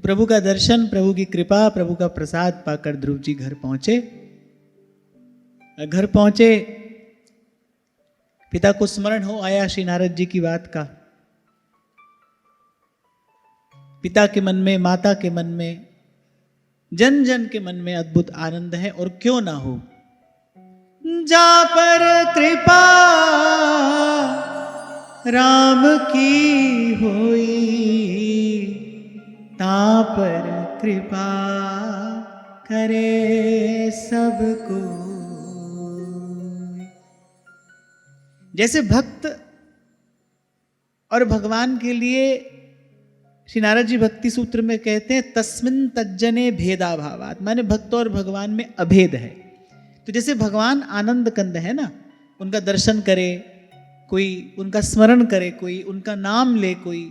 प्रभु का दर्शन, प्रभु की कृपा, प्रभु का प्रसाद पाकर ध्रुव जी घर पहुंचे। घर पहुंचे, पिता को स्मरण हो आया श्री नारद जी की बात का। पिता के मन में, माता के मन में, जन जन के मन में अद्भुत आनंद है। और क्यों ना हो, जा पर कृपा राम की होई, ता पर कृपा करे सबको। जैसे भक्त और भगवान के लिए श्री नारद जी भक्ति सूत्र में कहते हैं तस्मिन तज्जने भेदाभावात, माने भक्त और भगवान में अभेद है। तो जैसे भगवान आनंद कंद है ना, उनका दर्शन करे कोई, उनका स्मरण करे कोई, उनका नाम ले कोई,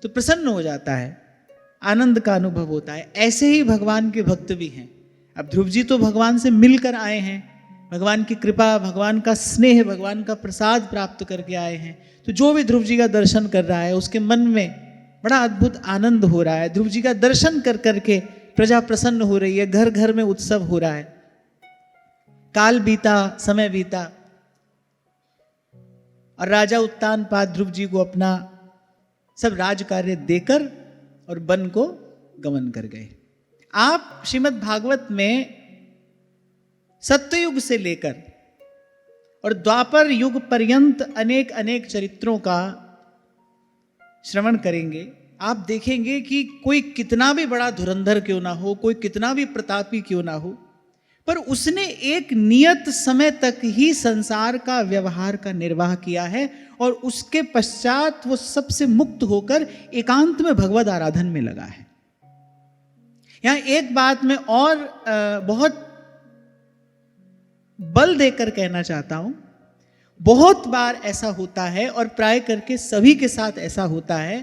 तो प्रसन्न हो जाता है, आनंद का अनुभव होता है। ऐसे ही भगवान के भक्त भी हैं। अब ध्रुव जी तो भगवान से मिलकर आए हैं, भगवान की कृपा, भगवान का स्नेह, भगवान का प्रसाद प्राप्त करके आए हैं। तो जो भी ध्रुव जी का दर्शन कर रहा है उसके मन में बड़ा अद्भुत आनंद हो रहा है। ध्रुव जी का दर्शन कर करके प्रजा प्रसन्न हो रही है, घर घर में उत्सव हो रहा है। काल बीता, समय बीता और राजा उत्तानपाद ध्रुव जी को अपना सब राज कार्य देकर और वन को गमन कर गए। आप श्रीमद् भागवत में सत्ययुग से लेकर और द्वापर युग पर्यंत अनेक अनेक चरित्रों का श्रवण करेंगे। आप देखेंगे कि कोई कितना भी बड़ा धुरंधर क्यों ना हो, कोई कितना भी प्रतापी क्यों ना हो, पर उसने एक नियत समय तक ही संसार का व्यवहार का निर्वाह किया है और उसके पश्चात वो सबसे मुक्त होकर एकांत में भगवद आराधन में लगा है। यहां एक बात मैं और बहुत बल देकर कहना चाहता हूं। बहुत बार ऐसा होता है और प्राय करके सभी के साथ ऐसा होता है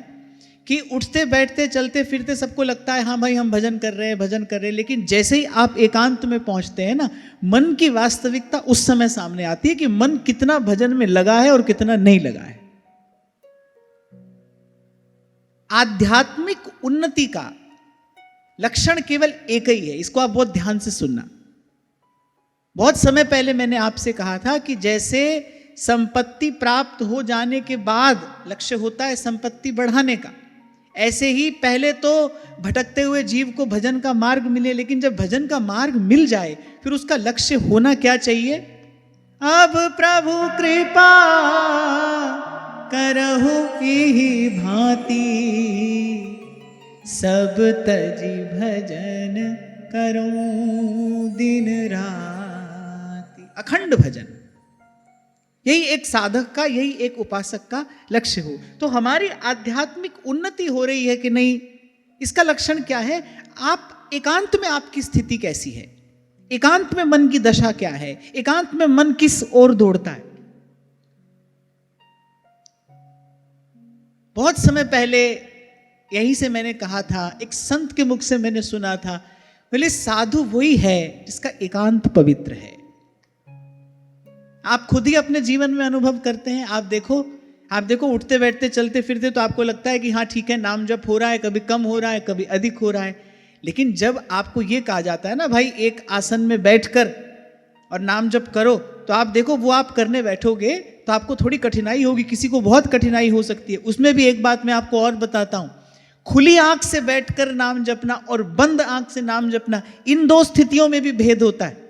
कि उठते बैठते चलते फिरते सबको लगता है हाँ भाई हम भजन कर रहे हैं, भजन कर रहे हैं, लेकिन जैसे ही आप एकांत में पहुंचते हैं ना, मन की वास्तविकता उस समय सामने आती है कि मन कितना भजन में लगा है और कितना नहीं लगा है। आध्यात्मिक उन्नति का लक्षण केवल एक ही है, इसको आप बहुत ध्यान से सुनना। बहुत समय पहले मैंने आपसे कहा था कि जैसे संपत्ति प्राप्त हो जाने के बाद लक्ष्य होता है संपत्ति बढ़ाने का, ऐसे ही पहले तो भटकते हुए जीव को भजन का मार्ग मिले, लेकिन जब भजन का मार्ग मिल जाए फिर उसका लक्ष्य होना क्या चाहिए? अब प्रभु कृपा करहु इहि भांति, सब तजी भजन करूं दिन राति। अखंड भजन, यही एक साधक का, यही एक उपासक का लक्ष्य हो। तो हमारी आध्यात्मिक उन्नति हो रही है कि नहीं, इसका लक्षण क्या है? आप एकांत में आपकी स्थिति कैसी है, एकांत में मन की दशा क्या है, एकांत में मन किस ओर दौड़ता है। बहुत समय पहले यहीं से मैंने कहा था, एक संत के मुख से मैंने सुना था, बोले साधु वही है जिसका एकांत पवित्र है। आप खुद ही अपने जीवन में अनुभव करते हैं। आप देखो उठते बैठते चलते फिरते तो आपको लगता है कि हाँ ठीक है, नाम जप हो रहा है, कभी कम हो रहा है, कभी अधिक हो रहा है। लेकिन जब आपको ये कहा जाता है ना भाई एक आसन में बैठकर और नाम जप करो, तो आप देखो वो आप करने बैठोगे तो आपको थोड़ी कठिनाई होगी, किसी को बहुत कठिनाई हो सकती है। उसमें भी एक बात मैं आपको और बताता हूं, खुली आंख से बैठकर नाम जपना और बंद आंख से नाम जपना, इन दो स्थितियों में भी भेद होता है।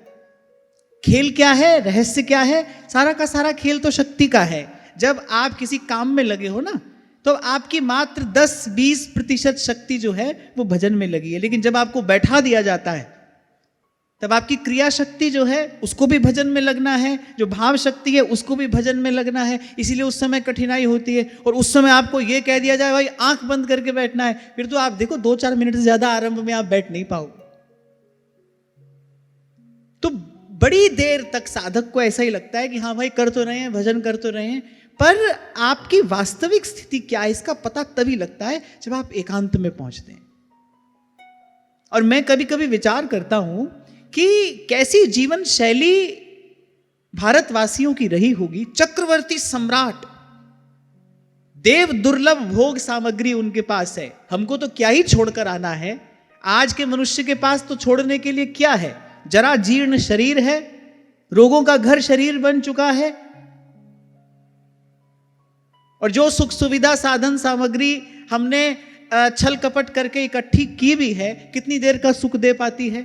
खेल क्या है, रहस्य क्या है? सारा का सारा खेल तो शक्ति का है। जब आप किसी काम में लगे हो ना, तो आपकी मात्र 10-20% शक्ति जो है वो भजन में लगी है। लेकिन जब आपको बैठा दिया जाता है तब आपकी क्रिया शक्ति जो है उसको भी भजन में लगना है, जो भाव शक्ति है उसको भी भजन में लगना है। इसीलिए उस समय कठिनाई होती है। और उस समय आपको ये कह दिया जाए भाई आंख बंद करके बैठना है, फिर तो आप देखो 2-4 मिनट से ज्यादा आरंभ में आप बैठ नहीं पाओगे। तो बड़ी देर तक साधक को ऐसा ही लगता है कि हाँ भाई कर तो रहे हैं, भजन कर तो रहे हैं, पर आपकी वास्तविक स्थिति क्या है इसका पता तभी लगता है जब आप एकांत में पहुंचते हैं। और मैं कभी कभी विचार करता हूं कि कैसी जीवन शैली भारतवासियों की रही होगी। चक्रवर्ती सम्राट देव दुर्लभ भोग सामग्री उनके पास है, हमको तो क्या ही छोड़कर आना है। आज के मनुष्य के पास तो छोड़ने के लिए क्या है? जरा जीर्ण शरीर है, रोगों का घर शरीर बन चुका है, और जो सुख सुविधा साधन सामग्री हमने छल कपट करके इकट्ठी की भी है, कितनी देर का सुख दे पाती है?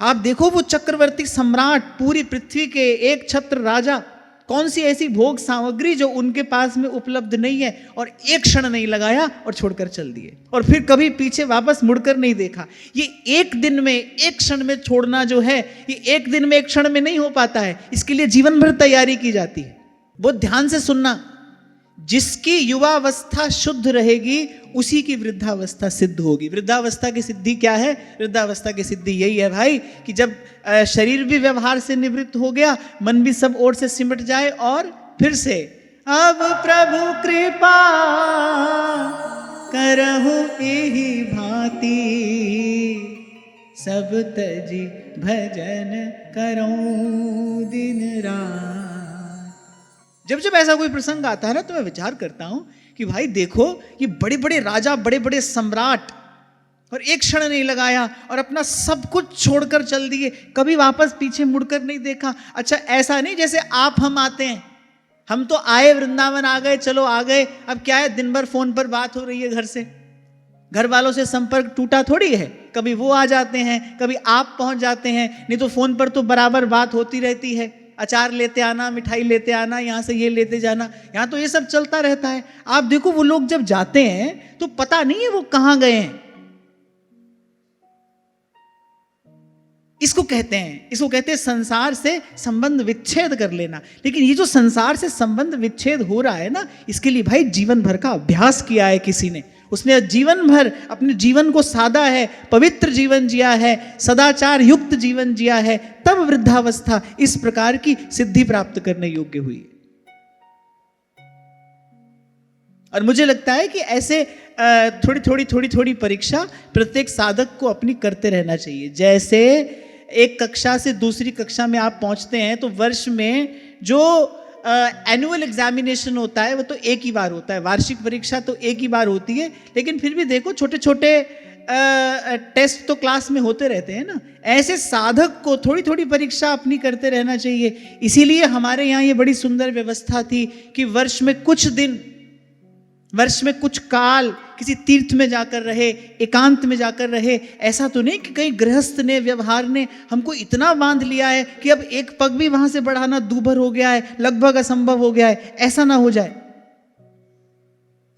आप देखो वो चक्रवर्ती सम्राट, पूरी पृथ्वी के एक छत्र राजा, कौन सी ऐसी भोग सामग्री जो उनके पास में उपलब्ध नहीं है, और एक क्षण नहीं लगाया और छोड़कर चल दिए, और फिर कभी पीछे वापस मुड़कर नहीं देखा। ये एक दिन में, एक क्षण में छोड़ना जो है, ये एक दिन में, एक क्षण में नहीं हो पाता है, इसके लिए जीवन भर तैयारी की जाती है। बहुत ध्यान से सुनना, जिसकी युवावस्था शुद्ध रहेगी उसी की वृद्धावस्था सिद्ध होगी। वृद्धावस्था की सिद्धि क्या है? वृद्धावस्था की सिद्धि यही है भाई कि जब शरीर भी व्यवहार से निवृत्त हो गया, मन भी सब ओर से सिमट जाए, और फिर से अब प्रभु कृपा करहु एहि भांति, सब तजी भजन करऊं दिन रात। जब जब ऐसा कोई प्रसंग आता है ना, तो मैं विचार करता हूं कि भाई देखो, ये बड़े बड़े राजा, बड़े बड़े सम्राट, और एक क्षण नहीं लगाया और अपना सब कुछ छोड़कर चल दिए, कभी वापस पीछे मुड़कर नहीं देखा। अच्छा, ऐसा नहीं जैसे आप हम आते हैं, हम तो आए, वृंदावन आ गए, चलो आ गए, अब क्या है, दिन भर फोन पर बात हो रही है घर से, घर वालों से संपर्क टूटा थोड़ी है। कभी वो आ जाते हैं, कभी आप पहुंच जाते हैं, नहीं तो फोन पर तो बराबर बात होती रहती है। अचार लेते आना, मिठाई लेते आना, यहां से ये लेते जाना, यहां तो ये सब चलता रहता है। आप देखो वो लोग जब जाते हैं तो पता नहीं है वो कहां गए हैं। इसको कहते हैं संसार से संबंध विच्छेद कर लेना। लेकिन ये जो संसार से संबंध विच्छेद हो रहा है ना, इसके लिए भाई जीवन भर का अभ्यास किया है किसी ने, उसने जीवन भर अपने जीवन को साधा है, पवित्र जीवन जिया है, सदाचार युक्त जीवन जिया है, तब वृद्धावस्था इस प्रकार की सिद्धि प्राप्त करने योग्य हुई। और मुझे लगता है कि ऐसे थोड़ी थोड़ी परीक्षा प्रत्येक साधक को अपनी करते रहना चाहिए। जैसे एक कक्षा से दूसरी कक्षा में आप पहुंचते हैं तो वर्ष में जो एनुअल एग्जामिनेशन होता है वो तो एक ही बार होता है, वार्षिक परीक्षा तो एक ही बार होती है, लेकिन फिर भी देखो छोटे छोटे टेस्ट तो क्लास में होते रहते हैं ना। ऐसे साधक को थोड़ी थोड़ी परीक्षा अपनी करते रहना चाहिए। इसीलिए हमारे यहाँ ये बड़ी सुंदर व्यवस्था थी कि वर्ष में कुछ दिन, वर्ष में कुछ काल किसी तीर्थ में जाकर रहे, एकांत में जाकर रहे। ऐसा तो नहीं कि कहीं गृहस्थ ने, व्यवहार ने हमको इतना बांध लिया है कि अब एक पग भी वहां से बढ़ाना दूभर हो गया है, लगभग असंभव हो गया है, ऐसा ना हो जाए।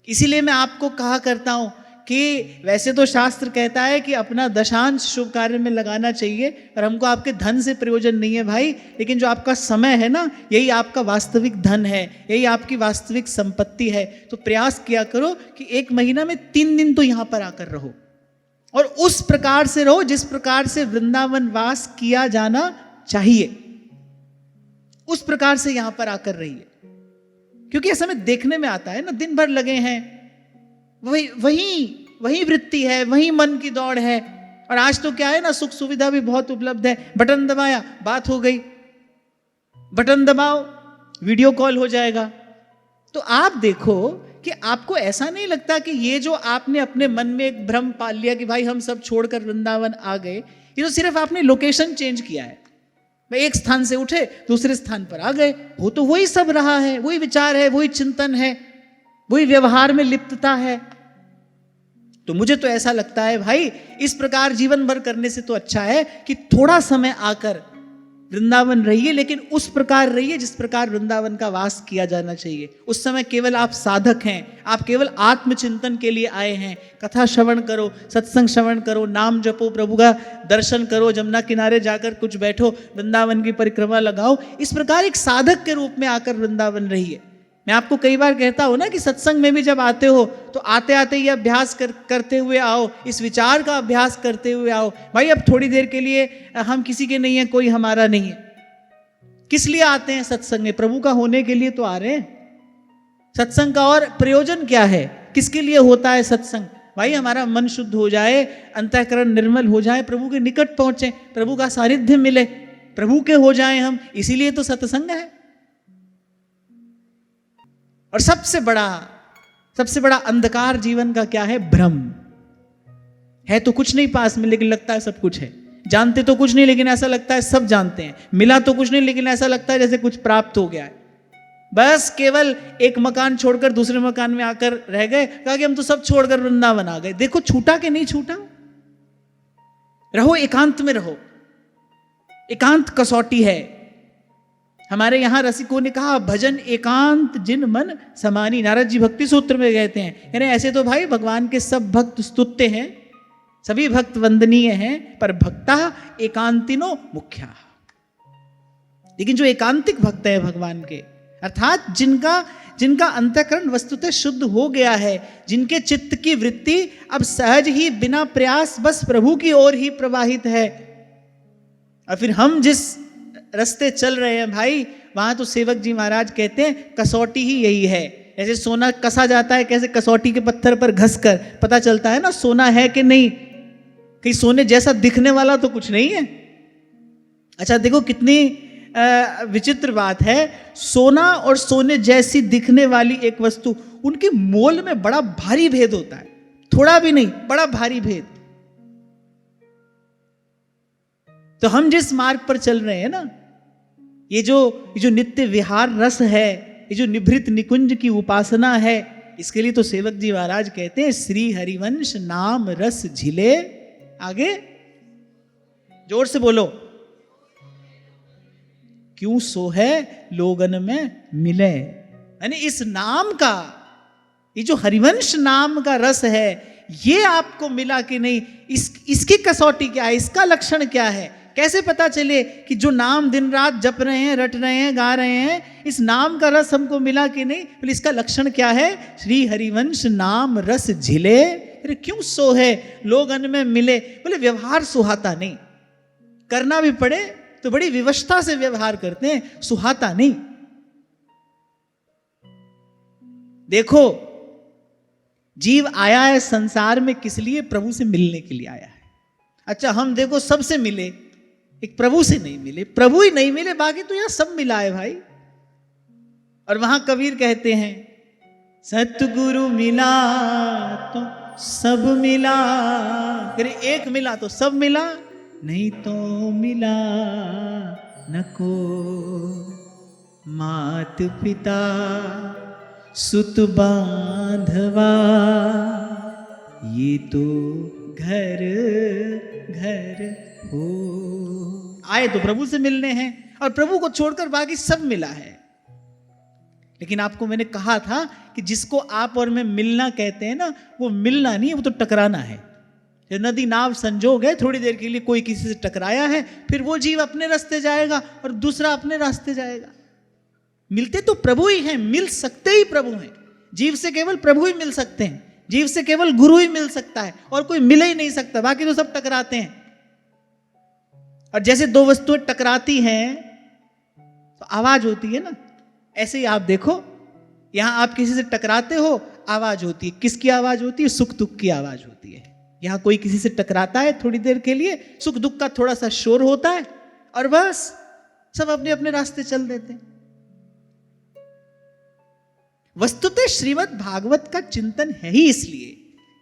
इसीलिए मैं आपको कहा करता हूं कि वैसे तो शास्त्र कहता है कि अपना दशांश शुभ कार्य में लगाना चाहिए, और हमको आपके धन से प्रयोजन नहीं है भाई, लेकिन जो आपका समय है ना, यही आपका वास्तविक धन है, यही आपकी वास्तविक संपत्ति है। तो प्रयास किया करो कि एक महीना में 3 दिन तो यहां पर आकर रहो, और उस प्रकार से रहो जिस प्रकार से वृंदावन वास किया जाना चाहिए, उस प्रकार से यहां पर आकर रहिए। क्योंकि ऐसा में देखने में आता है ना, दिन भर लगे हैं, वही वृत्ति है, वही मन की दौड़ है। और आज तो क्या है ना, सुख सुविधा भी बहुत उपलब्ध है, बटन दबाया बात हो गई, बटन दबाओ वीडियो कॉल हो जाएगा। तो आप देखो कि आपको ऐसा नहीं लगता कि ये जो आपने अपने मन में एक भ्रम पाल लिया कि भाई हम सब छोड़कर वृंदावन आ गए, ये तो सिर्फ आपने लोकेशन चेंज किया है। एक स्थान से उठे दूसरे स्थान पर आ गए, वो तो वही सब रहा है, वही विचार है, वही चिंतन है, वही व्यवहार में लिप्तता है। तो मुझे तो ऐसा लगता है भाई, इस प्रकार जीवन भर करने से तो अच्छा है कि थोड़ा समय आकर वृंदावन रहिए, लेकिन उस प्रकार रहिए जिस प्रकार वृंदावन का वास किया जाना चाहिए। उस समय केवल आप साधक हैं, आप केवल आत्मचिंतन के लिए आए हैं। कथा श्रवण करो, सत्संग श्रवण करो, नाम जपो, प्रभु का दर्शन करो, जमुना किनारे जाकर कुछ बैठो, वृंदावन की परिक्रमा लगाओ। इस प्रकार एक साधक के रूप में आकर वृंदावन रहिए। मैं आपको कई बार कहता हूं ना कि सत्संग में भी जब आते हो तो आते आते ये अभ्यास करते हुए आओ, इस विचार का अभ्यास करते हुए आओ, भाई अब थोड़ी देर के लिए हम किसी के नहीं है, कोई हमारा नहीं है। किस लिए आते हैं सत्संग में? प्रभु का होने के लिए तो आ रहे हैं। सत्संग का और प्रयोजन क्या है? किसके लिए होता है सत्संग? भाई हमारा मन शुद्ध हो जाए, अंतःकरण निर्मल हो जाए, प्रभु के निकट पहुंचे, प्रभु का सानिध्य मिले, प्रभु के हो जाए हम, इसीलिए तो सत्संग है। और सबसे बड़ा सबसे बड़ा अंधकार जीवन का क्या है? भ्रम है। तो कुछ नहीं पास में, लेकिन लगता है सब कुछ है। जानते तो कुछ नहीं, लेकिन ऐसा लगता है सब जानते हैं। मिला तो कुछ नहीं, लेकिन ऐसा लगता है जैसे कुछ प्राप्त हो गया है। बस केवल एक मकान छोड़कर दूसरे मकान में आकर रह गए, कहा कि हम तो सब छोड़कर वृंदावन आ गए। देखो छूटा कि नहीं छूटा? रहो एकांत में रहो। एकांत कसौटी है। हमारे यहां रसिकों ने कहा, भजन एकांत जिन मन समानी। नारद जी भक्ति सूत्र में कहते हैं, यानी ऐसे तो भाई भगवान के सब भक्त स्तुत्य हैं, सभी भक्त वंदनीय हैं, पर भक्ता एकांतिनो मुख्या। लेकिन जो एकांतिक भक्त है भगवान के, अर्थात जिनका अंतःकरण वस्तुतः शुद्ध हो गया है, जिनके चित्त की वृत्ति अब सहज ही बिना प्रयास बस प्रभु की ओर ही प्रवाहित है। और फिर हम जिस रास्ते चल रहे हैं भाई, वहां तो सेवक जी महाराज कहते हैं कसौटी ही यही है। जैसे सोना कसा जाता है, कैसे कसौटी के पत्थर पर घसकर पता चलता है ना सोना है कि नहीं। कहीं सोने जैसा दिखने वाला तो कुछ नहीं है। अच्छा देखो कितनी विचित्र बात है, सोना और सोने जैसी दिखने वाली एक वस्तु, उनके मोल में बड़ा भारी भेद होता है। थोड़ा भी नहीं, बड़ा भारी भेद। तो हम जिस मार्ग पर चल रहे हैं ना, ये जो नित्य विहार रस है, ये जो निभृत निकुंज की उपासना है, इसके लिए तो सेवक जी महाराज कहते हैं, श्री हरिवंश नाम रस झिले। आगे जोर से बोलो, क्यों सो है लोगन में मिले। यानी इस नाम का, ये जो हरिवंश नाम का रस है, ये आपको मिला कि नहीं, इसकी कसौटी क्या है, इसका लक्षण क्या है। कैसे पता चले कि जो नाम दिन रात जप रहे हैं, रट रहे हैं, गा रहे हैं, इस नाम का रस हमको मिला कि नहीं। बोले इसका लक्षण क्या है? श्री हरिवंश नाम रस झिले। अरे क्यों सो है लोगन में मिले। बोले व्यवहार सुहाता नहीं, करना भी पड़े तो बड़ी विवशता से व्यवहार करते हैं, सुहाता नहीं। देखो जीव आया है संसार में किस लिए? प्रभु से मिलने के लिए आया है। अच्छा हम देखो सबसे मिले, एक प्रभु से नहीं मिले। प्रभु ही नहीं मिले, बाकी तो यहां सब मिला है भाई। और वहां कबीर कहते हैं, सतगुरु मिला तो सब मिला। अरे एक मिला तो सब मिला, नहीं तो मिला न को। मात पिता सुत बांधवा, ये तो घर घर हो। आए तो प्रभु से मिलने हैं, और प्रभु को छोड़कर बाकी सब मिला है। लेकिन आपको मैंने कहा था कि जिसको आप और मैं मिलना कहते हैं ना, वो मिलना नहीं है, वो तो टकराना है। नदी नाव संजोग है, थोड़ी देर के लिए कोई किसी से टकराया है, फिर वो जीव अपने रास्ते जाएगा और दूसरा अपने रास्ते जाएगा। मिलते तो प्रभु ही हैं, मिल सकते ही प्रभु हैं। जीव से केवल प्रभु ही मिल सकते हैं, जीव से केवल गुरु ही मिल सकता है, और कोई मिल ही नहीं सकता, बाकी तो सब टकराते हैं। और जैसे दो वस्तुएं टकराती हैं तो आवाज होती है ना, ऐसे ही आप देखो यहां आप किसी से टकराते हो, आवाज होती है। किसकी आवाज होती है? सुख दुख की आवाज होती है। यहां कोई किसी से टकराता है थोड़ी देर के लिए, सुख दुख का थोड़ा सा शोर होता है, और बस सब अपने अपने रास्ते चल देते हैं। वस्तुतः श्रीमद् भागवत का चिंतन है ही इसलिए,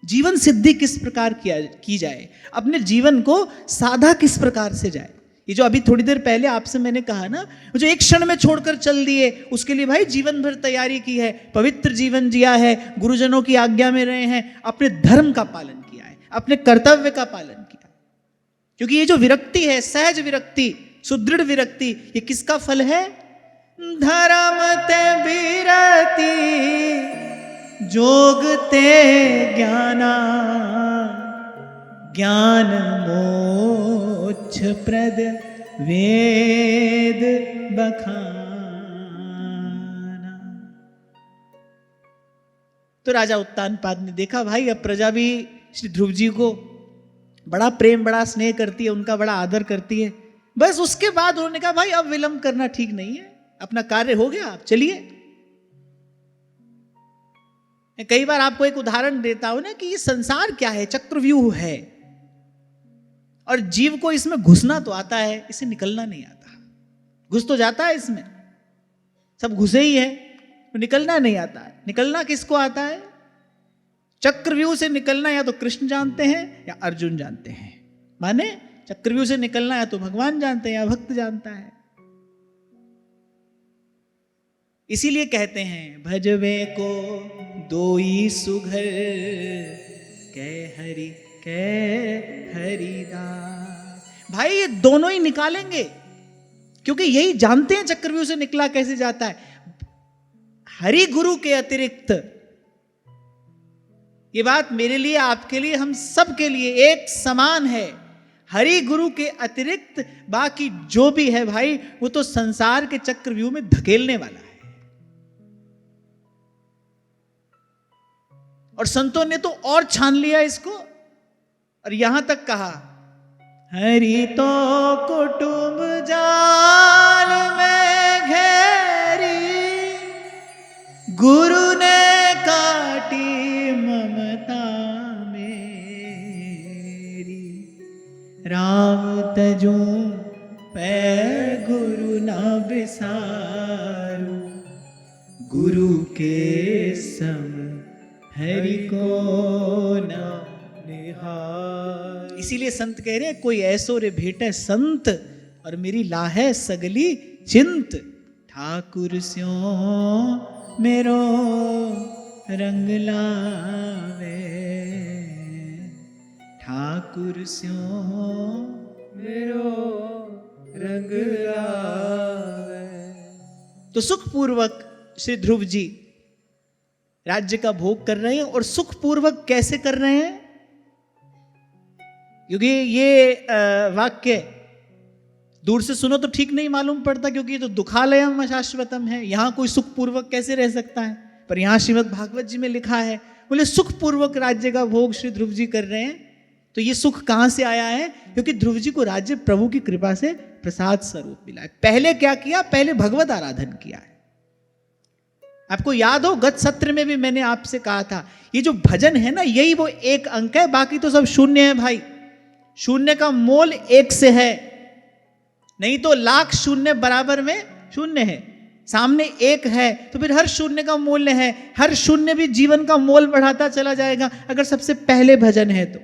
जीवन सिद्धि किस प्रकार की जाए, अपने जीवन को साधा किस प्रकार से जाए। ये जो अभी थोड़ी देर पहले आपसे मैंने कहा ना, जो एक क्षण में छोड़कर चल दिए, उसके लिए भाई जीवन भर तैयारी की है, पवित्र जीवन जिया है, गुरुजनों की आज्ञा में रहे हैं, अपने धर्म का पालन किया है, अपने कर्तव्य का पालन किया। क्योंकि ये जो विरक्ति है, सहज विरक्ति, सुदृढ़ विरक्ति, ये किसका फल है? धर्म ते विरति जोगते ज्ञाना, ज्ञान मोक्ष प्रद वेद बखाना। तो राजा उत्तानपाद ने देखा भाई अब प्रजा भी श्री ध्रुव जी को बड़ा प्रेम बड़ा स्नेह करती है, उनका बड़ा आदर करती है। बस उसके बाद उन्होंने कहा भाई अब विलंब करना ठीक नहीं है, अपना कार्य हो गया, आप चलिए। कई बार आपको एक उदाहरण देता हूं ना कि ये संसार क्या है, चक्रव्यूह है, और जीव को इसमें घुसना तो आता है, इसे निकलना नहीं आता। घुस तो जाता है इसमें, सब घुसे ही है, तो निकलना नहीं आता है। निकलना किसको आता है? चक्रव्यूह से निकलना या तो कृष्ण जानते हैं या अर्जुन जानते हैं। माने चक्रव्यूह से निकलना या तो भगवान जानते हैं या भक्त जानता है। इसीलिए कहते हैं भजवे को दोई सुघर कै हरिदास। भाई ये दोनों ही निकालेंगे, क्योंकि यही जानते हैं चक्रव्यूह से निकला कैसे जाता है। हरि गुरु के अतिरिक्त, ये बात मेरे लिए, आपके लिए, हम सब के लिए एक समान है। हरि गुरु के अतिरिक्त बाकी जो भी है भाई, वो तो संसार के चक्रव्यूह में धकेलने वाला है। और संतों ने तो और छान लिया इसको, और यहां तक कहा हरि तो कुटुंब जाल में घेरी, गुरु ने काटी ममता मेरी, राम तजू पै गुरु न बिसारू, गुरु के सम हरि को न निहार। इसीलिए संत कह रहे हैं कोई ऐसो रे भेटे संत, और मेरी लाहे सगली चिंत, ठाकुर स्यों मेरो रंग लावे, ठाकुर स्यों मेरो रंग लावे। तो सुखपूर्वक श्री ध्रुव जी राज्य का भोग कर रहे हैं, और सुखपूर्वक कैसे कर रहे हैं, क्योंकि ये वाक्य दूर से सुनो तो ठीक नहीं मालूम पड़ता, क्योंकि ये तो दुखालयम अशाश्वतम है, यहां कोई सुखपूर्वक कैसे रह सकता है। पर यहां श्रीमद् भागवत जी में लिखा है, बोले सुखपूर्वक राज्य का भोग श्री ध्रुव जी कर रहे हैं। तो ये सुख कहां से आया है, क्योंकि ध्रुव जी को राज्य प्रभु की कृपा से प्रसाद स्वरूप मिला है। पहले क्या किया, पहले भगवत आराधन किया है। आपको याद हो गत सत्र में भी मैंने आपसे कहा था, ये जो भजन है ना, यही वो एक अंक है, बाकी तो सब शून्य है भाई। शून्य का मोल एक से है, नहीं तो लाख शून्य बराबर में शून्य है, सामने एक है तो फिर हर शून्य का मूल्य है। हर शून्य भी जीवन का मोल बढ़ाता चला जाएगा अगर सबसे पहले भजन है तो।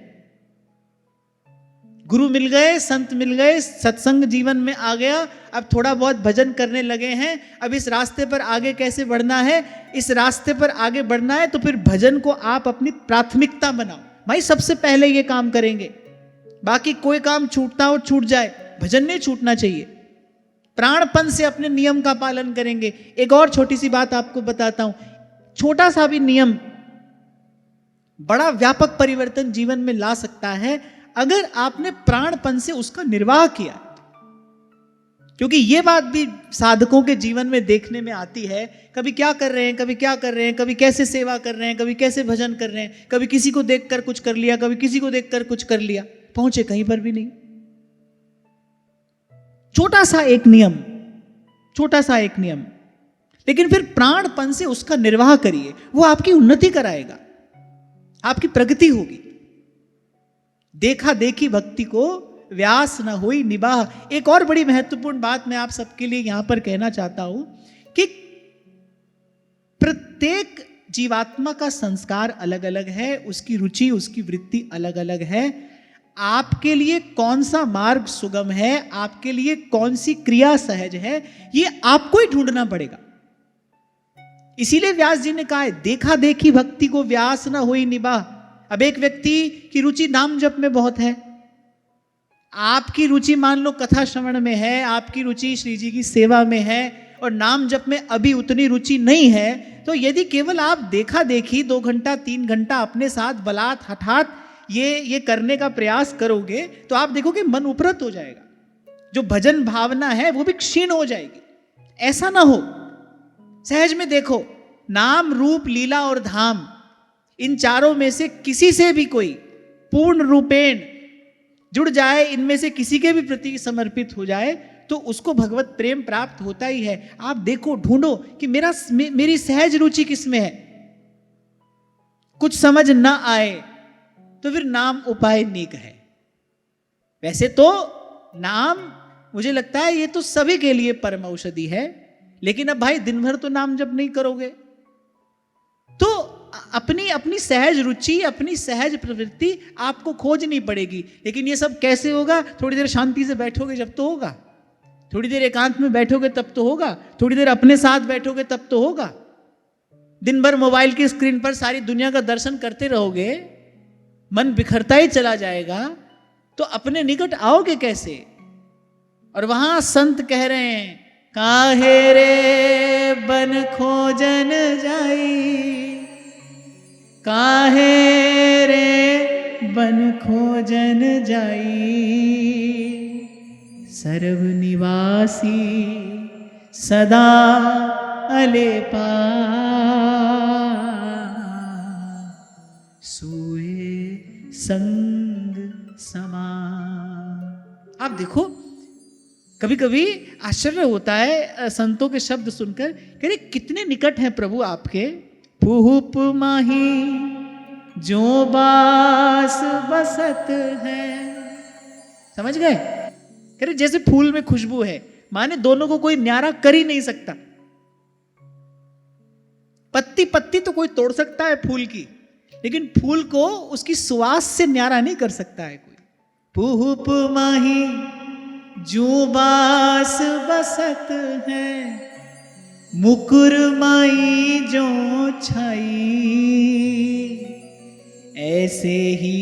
गुरु मिल गए, संत मिल गए, सत्संग जीवन में आ गया, अब थोड़ा बहुत भजन करने लगे हैं। अब इस रास्ते पर आगे कैसे बढ़ना है, इस रास्ते पर आगे बढ़ना है तो फिर भजन को आप अपनी प्राथमिकता बनाओ। भाई सबसे पहले ये काम करेंगे, बाकी कोई काम छूटता हो छूट जाए, भजन नहीं छूटना चाहिए। प्राणपन से अपने नियम का पालन करेंगे। एक और छोटी सी बात आपको बताता हूं, छोटा सा भी नियम बड़ा व्यापक परिवर्तन जीवन में ला सकता है अगर आपने प्राणपन से उसका निर्वाह किया। क्योंकि यह बात भी साधकों के जीवन में देखने में आती है, कभी क्या कर रहे हैं, कभी क्या कर रहे हैं, कभी कैसे सेवा कर रहे हैं, कभी कैसे भजन कर रहे हैं, कभी किसी को देखकर कुछ कर लिया, कभी किसी को देखकर कुछ कर लिया, पहुंचे कहीं पर भी नहीं। छोटा सा एक नियम, छोटा सा एक नियम, लेकिन फिर प्राणपन से उसका निर्वाह करिए, वो आपकी उन्नति कराएगा, आपकी प्रगति होगी। देखा देखी भक्ति को व्यास न होई निबाह। एक और बड़ी महत्वपूर्ण बात मैं आप सबके लिए यहां पर कहना चाहता हूं कि प्रत्येक जीवात्मा का संस्कार अलग अलग है, उसकी रुचि, उसकी वृत्ति अलग अलग है। आपके लिए कौन सा मार्ग सुगम है, आपके लिए कौन सी क्रिया सहज है, ये आपको ही ढूंढना पड़ेगा। इसीलिए व्यास जी ने कहा है, देखा देखी भक्ति को व्यास न होई निबाह। अब एक व्यक्ति की रुचि नाम जप में बहुत है, आपकी रुचि मान लो कथा श्रवण में है, आपकी रुचि श्री जी की सेवा में है और नाम जप में अभी उतनी रुचि नहीं है, तो यदि केवल आप देखा देखी 2 घंटा 3 घंटा अपने साथ बलात् हठात ये करने का प्रयास करोगे तो आप देखोगे मन उपरत हो जाएगा, जो भजन भावना है वो भी क्षीण हो जाएगी। ऐसा ना हो, सहज में देखो, नाम रूप लीला और धाम, इन चारों में से किसी से भी कोई पूर्ण रूपेण जुड़ जाए, इनमें से किसी के भी प्रति समर्पित हो जाए तो उसको भगवत प्रेम प्राप्त होता ही है। आप देखो, ढूंढो कि मेरी सहज रुचि किसमें है। कुछ समझ ना आए तो फिर नाम उपाय नीक है। वैसे तो नाम मुझे लगता है ये तो सभी के लिए परम औषधि है, लेकिन अब भाई दिन भर तो नाम जप नहीं करोगे तो अपनी अपनी सहज रुचि, अपनी सहज प्रवृत्ति आपको खोजनी पड़ेगी। लेकिन ये सब कैसे होगा? थोड़ी देर शांति से बैठोगे जब तो होगा, थोड़ी देर एकांत में बैठोगे तब तो होगा, थोड़ी देर अपने साथ बैठोगे तब तो होगा। दिन भर मोबाइल की स्क्रीन पर सारी दुनिया का दर्शन करते रहोगे, मन बिखरता ही चला जाएगा, तो अपने निकट आओगे कैसे? और वहां संत कह रहे हैं, काहे रे बन खोजन जाई, काहे रे बन खोजन जाई, सर्व निवासी सदा अलेपा, सोए संग समान। आप देखो, कभी कभी आश्चर्य होता है संतों के शब्द सुनकर, कह रहे कितने निकट हैं प्रभु आपके। फूप माही जो बास बसत है, समझ गए? कह रहे जैसे फूल में खुशबू है, माने दोनों को कोई न्यारा कर ही नहीं सकता। पत्ती पत्ती तो कोई तोड़ सकता है फूल की, लेकिन फूल को उसकी सुवास से न्यारा नहीं कर सकता है कोई। फूप माही जो बास बसत है, मुकुर माई जो छाई, ऐसे ही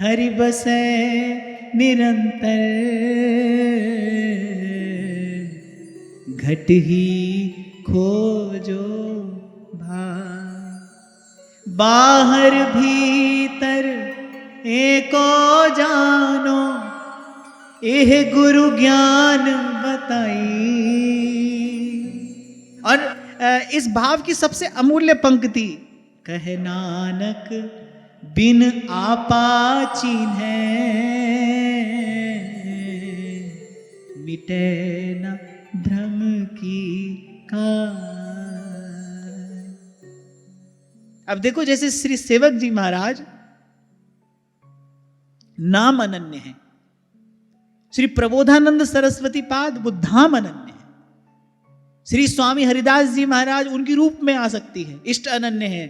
हरि बसै निरंतर, घट ही खोजो भाई, बाहर भीतर एको जानो, एह गुरु ज्ञान बताई। और इस भाव की सबसे अमूल्य पंक्ति, कह नानक बिन आपा चीन्हे, मिटे न भ्रम की काई। अब देखो, जैसे श्री सेवक जी महाराज नाम अनन्य है, श्री प्रबोधानंद सरस्वती पाद बुद्धाम अनन्य है, श्री स्वामी हरिदास जी महाराज उनकी रूप में आ सकती है, इष्ट अनन्य है,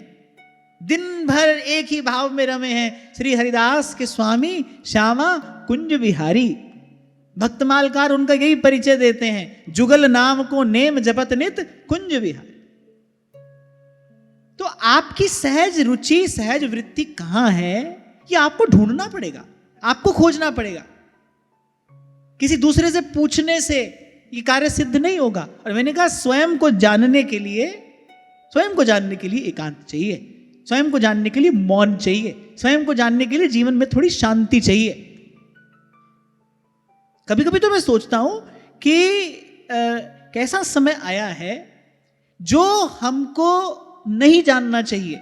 दिन भर एक ही भाव में रमे हैं। श्री हरिदास के स्वामी श्यामा कुंज बिहारी, भक्तमालकार उनका यही परिचय देते हैं, जुगल नाम को नेम जपत नित कुंज बिहारी। तो आपकी सहज रुचि, सहज वृत्ति कहां है, ये आपको ढूंढना पड़ेगा, आपको खोजना पड़ेगा। किसी दूसरे से पूछने से ये कार्य सिद्ध नहीं होगा। और मैंने कहा स्वयं को जानने के लिए एकांत चाहिए, स्वयं को जानने के लिए मौन चाहिए, स्वयं को जानने के लिए जीवन में थोड़ी शांति चाहिए। कभी कभी तो मैं सोचता हूं कि कैसा समय आया है जो हमको नहीं जानना चाहिए,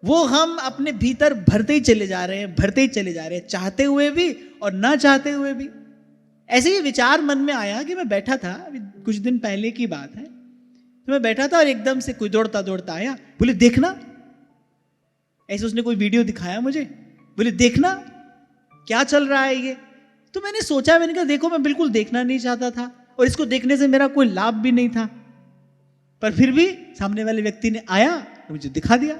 वो हम अपने भीतर भरते ही चले जा रहे हैं, चाहते हुए भी और ना चाहते हुए भी। ऐसे ही विचार मन में आया कि मैं बैठा था, अभी कुछ दिन पहले की बात है, तो मैं बैठा था और एकदम से कोई दौड़ता दौड़ता आया, बोले देखना, ऐसे उसने कोई वीडियो दिखाया मुझे, बोले देखना क्या चल रहा है ये। तो मैंने सोचा, मैंने कहा देखो मैं बिल्कुल देखना नहीं चाहता था और इसको देखने से मेरा कोई लाभ भी नहीं था, पर फिर भी सामने वाले व्यक्ति ने आया और मुझे दिखा दिया।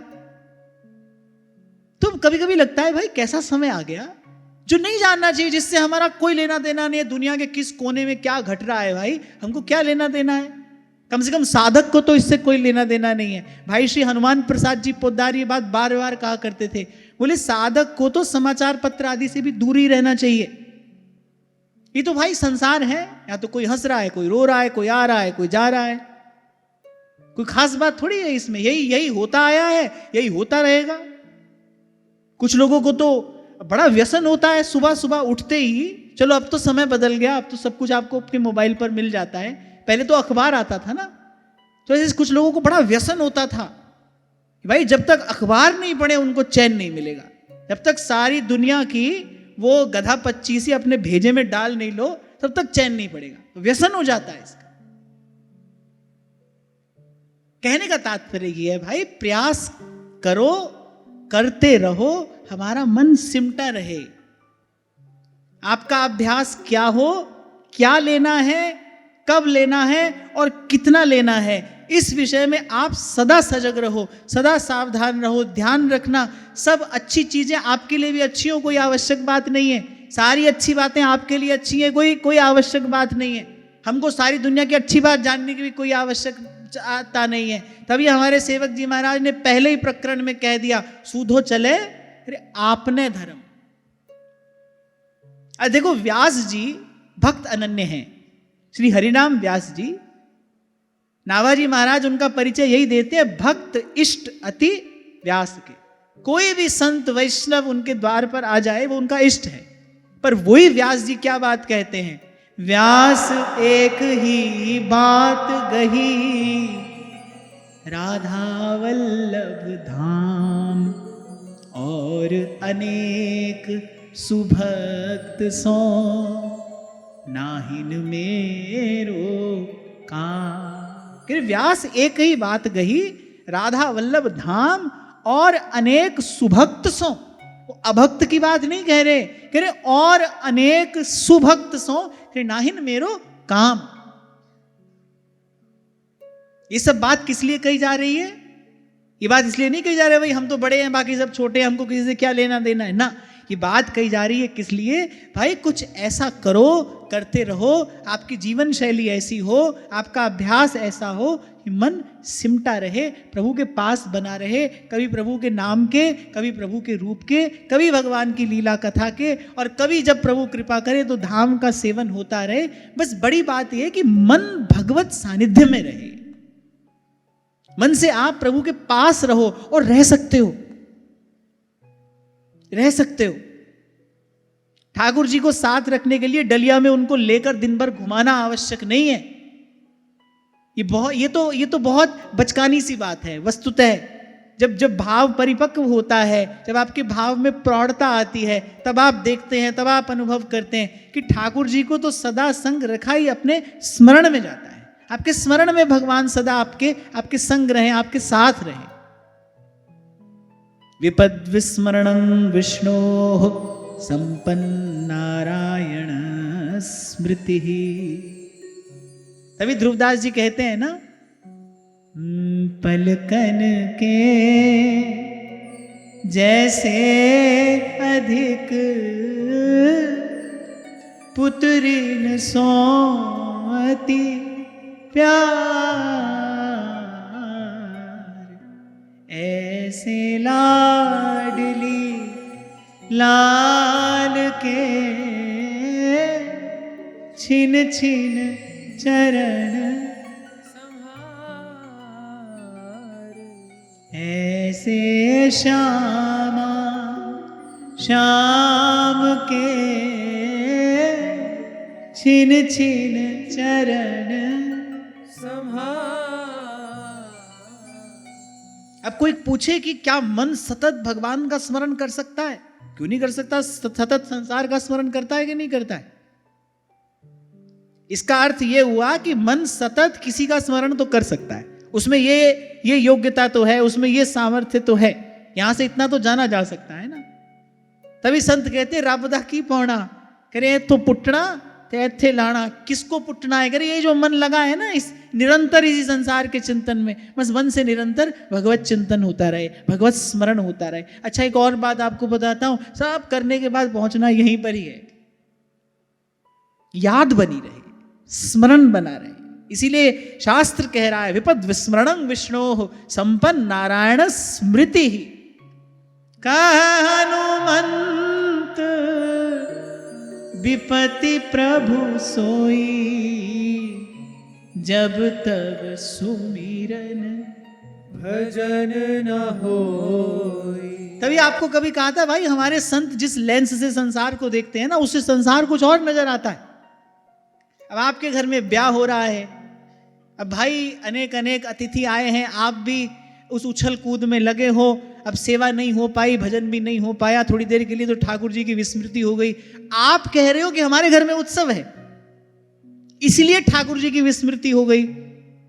तो कभी कभी लगता है भाई कैसा समय आ गया जो नहीं जानना चाहिए, जिससे हमारा कोई लेना देना नहीं है। दुनिया के किस कोने में क्या घट रहा है भाई, हमको क्या लेना देना है? कम से कम साधक को तो इससे कोई लेना देना नहीं है। भाई श्री हनुमान प्रसाद जी पोद्दार ये बात बार बार कहा करते थे, बोले साधक को तो समाचार पत्र आदि से भी दूर ही रहना चाहिए। ये तो भाई संसार है, या तो कोई हंस रहा है, कोई रो रहा है, कोई आ रहा है, कोई जा रहा है, कोई खास बात थोड़ी है इसमें। यही होता आया है, यही होता रहेगा। कुछ लोगों को तो बड़ा व्यसन होता है, सुबह सुबह उठते ही, चलो अब तो समय बदल गया, अब तो सब कुछ आपको आपके मोबाइल पर मिल जाता है, पहले तो अखबार आता था ना, तो ऐसे कुछ लोगों को बड़ा व्यसन होता था भाई जब तक अखबार नहीं पढ़े उनको चैन नहीं मिलेगा, जब तक सारी दुनिया की वो गधा पच्चीसी अपने भेजे में डाल नहीं लो तब तक चैन नहीं पड़ेगा। तो व्यसन हो जाता है इसका। कहने का तात्पर्य ये है भाई, प्रयास करो, करते रहो, हमारा मन सिमटा रहे। आपका अभ्यास क्या हो, क्या लेना है, कब लेना है और कितना लेना है, इस विषय में आप सदा सजग रहो, सदा सावधान रहो, ध्यान रखना। सब अच्छी चीजें आपके लिए भी अच्छी हो, कोई आवश्यक बात नहीं है। सारी अच्छी बातें आपके लिए अच्छी है, कोई आवश्यक बात नहीं है। हमको सारी दुनिया की अच्छी बात जानने की भी कोई आवश्यकता नहीं है। तभी हमारे सेवक जी महाराज ने पहले ही प्रकरण में कह दिया, सूधो चले अरे आपने धर्म। देखो व्यास जी भक्त अनन्य हैं, श्री हरिनाम व्यास जी। नाभाजी महाराज उनका परिचय यही देते हैं, भक्त इष्ट अति व्यास के। कोई भी संत वैष्णव उनके द्वार पर आ जाए वो उनका इष्ट है। पर वही व्यास जी क्या बात कहते हैं, व्यास एक ही बात गही, राधा वल्लभ धाम और अनेक सुभक्त सो, नाहिन मेरो काम। व्यास एक ही बात गही, राधा वल्लभ धाम और अनेक सुभक्त सो। वो अभक्त की बात नहीं कह रहे और अनेक सुभक्त सो, नाहिन मेरो काम। ये सब बात किस लिए कही जा रही है? ये बात इसलिए नहीं कही जा रही है भाई हम तो बड़े हैं बाकी सब छोटे हैं, हमको किसी से क्या लेना देना है ना। ये बात कही जा रही है किस लिए? भाई कुछ ऐसा करो, करते रहो, आपकी जीवन शैली ऐसी हो, आपका अभ्यास ऐसा हो कि मन सिमटा रहे, प्रभु के पास बना रहे, कभी प्रभु के नाम के, कभी प्रभु के रूप के, कभी भगवान की लीला कथा के, और कभी जब प्रभु कृपा करे तो धाम का सेवन होता रहे। बस बड़ी बात यह है कि मन भगवत सानिध्य में रहे, मन से आप प्रभु के पास रहो और रह सकते हो, रह सकते हो। ठाकुर जी को साथ रखने के लिए डलिया में उनको लेकर दिन भर घुमाना आवश्यक नहीं है। ये तो बहुत बचकानी सी बात है। वस्तुतः जब भाव परिपक्व होता है, जब आपके भाव में प्रौढ़ता आती है, तब आप देखते हैं, तब आप अनुभव करते हैं कि ठाकुर जी को तो सदा संग रखा ही अपने स्मरण में जाता है। आपके स्मरण में भगवान सदा आपके संग रहे, आपके साथ रहे। विपद विस्मरणं विष्णोः संपन्नारायण स्मृति। तभी ध्रुवदास जी कहते हैं ना, पलकन के जैसे अधिक पुत्रिन सो अति प्यार, ऐसे लाडली लाल के छिन छिन चरण संहार, ऐसे श्यामा श्याम के छिन छिन चरण संहार। अब कोई पूछे कि क्या मन सतत भगवान का स्मरण कर सकता है? क्यों नहीं कर सकता? सतत संसार का स्मरण करता है कि नहीं करता है? इसका अर्थ यह हुआ कि मन सतत किसी का स्मरण तो कर सकता है, उसमें ये योग्यता तो है, उसमें ये सामर्थ्य तो है, यहां से इतना तो जाना जा सकता है ना। तभी संत कहते रबदा की पौना करे तो पुटना थे लाना। किसको पुटना है? करे ये जो मन लगा है ना इस निरंतर इसी संसार के चिंतन में, बस मन से निरंतर भगवत चिंतन होता रहे, भगवत स्मरण होता रहे। अच्छा एक और बात आपको बताता हूं, सब करने के बाद पहुंचना यहीं पर ही है, याद बनी रहे, स्मरण बना रहे। इसीलिए शास्त्र कह रहा है विपद विस्मरणं विष्णोः संपन्न नारायण स्मृति। हनुमंत विपति प्रभु सोई, जब तब सुमिरन भजन न होई। तभी आपको कभी कहा था भाई हमारे संत जिस लेंस से संसार को देखते हैं ना, उससे संसार कुछ और नजर आता है। अब आपके घर में ब्याह हो रहा है, अब भाई अनेक अनेक अतिथि आए हैं, आप भी उस उछल कूद में लगे हो, अब सेवा नहीं हो पाई, भजन भी नहीं हो पाया, थोड़ी देर के लिए तो ठाकुर जी की विस्मृति हो गई। आप कह रहे हो कि हमारे घर में उत्सव है इसलिए ठाकुर जी की विस्मृति हो गई।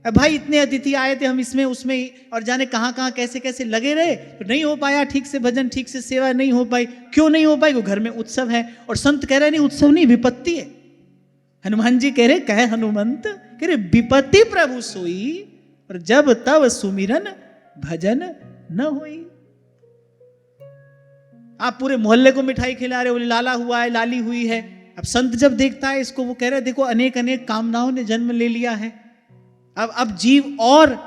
अब भाई इतने अतिथि आए थे, हम इसमें उसमें और जाने कहां कहां कैसे कैसे लगे रहे, तो नहीं हो पाया ठीक से भजन, ठीक से सेवा नहीं हो पाई। क्यों नहीं हो पाई? वो घर में उत्सव है। और संत कह रहे नहीं उत्सव नहीं विपत्ति है। हनुमान जी कह रहे, कहे हनुमंत कह रहे विपत्ति प्रभु सोई, और जब तब सुमिरन भजन न होई। आप पूरे मोहल्ले को मिठाई खिला रहे हो, लाला हुआ है, लाली हुई है। अब संत जब देखता है इसको, वो कह रहे देखो अनेक अनेक कामनाओं ने जन्म ले लिया है। अब जीव और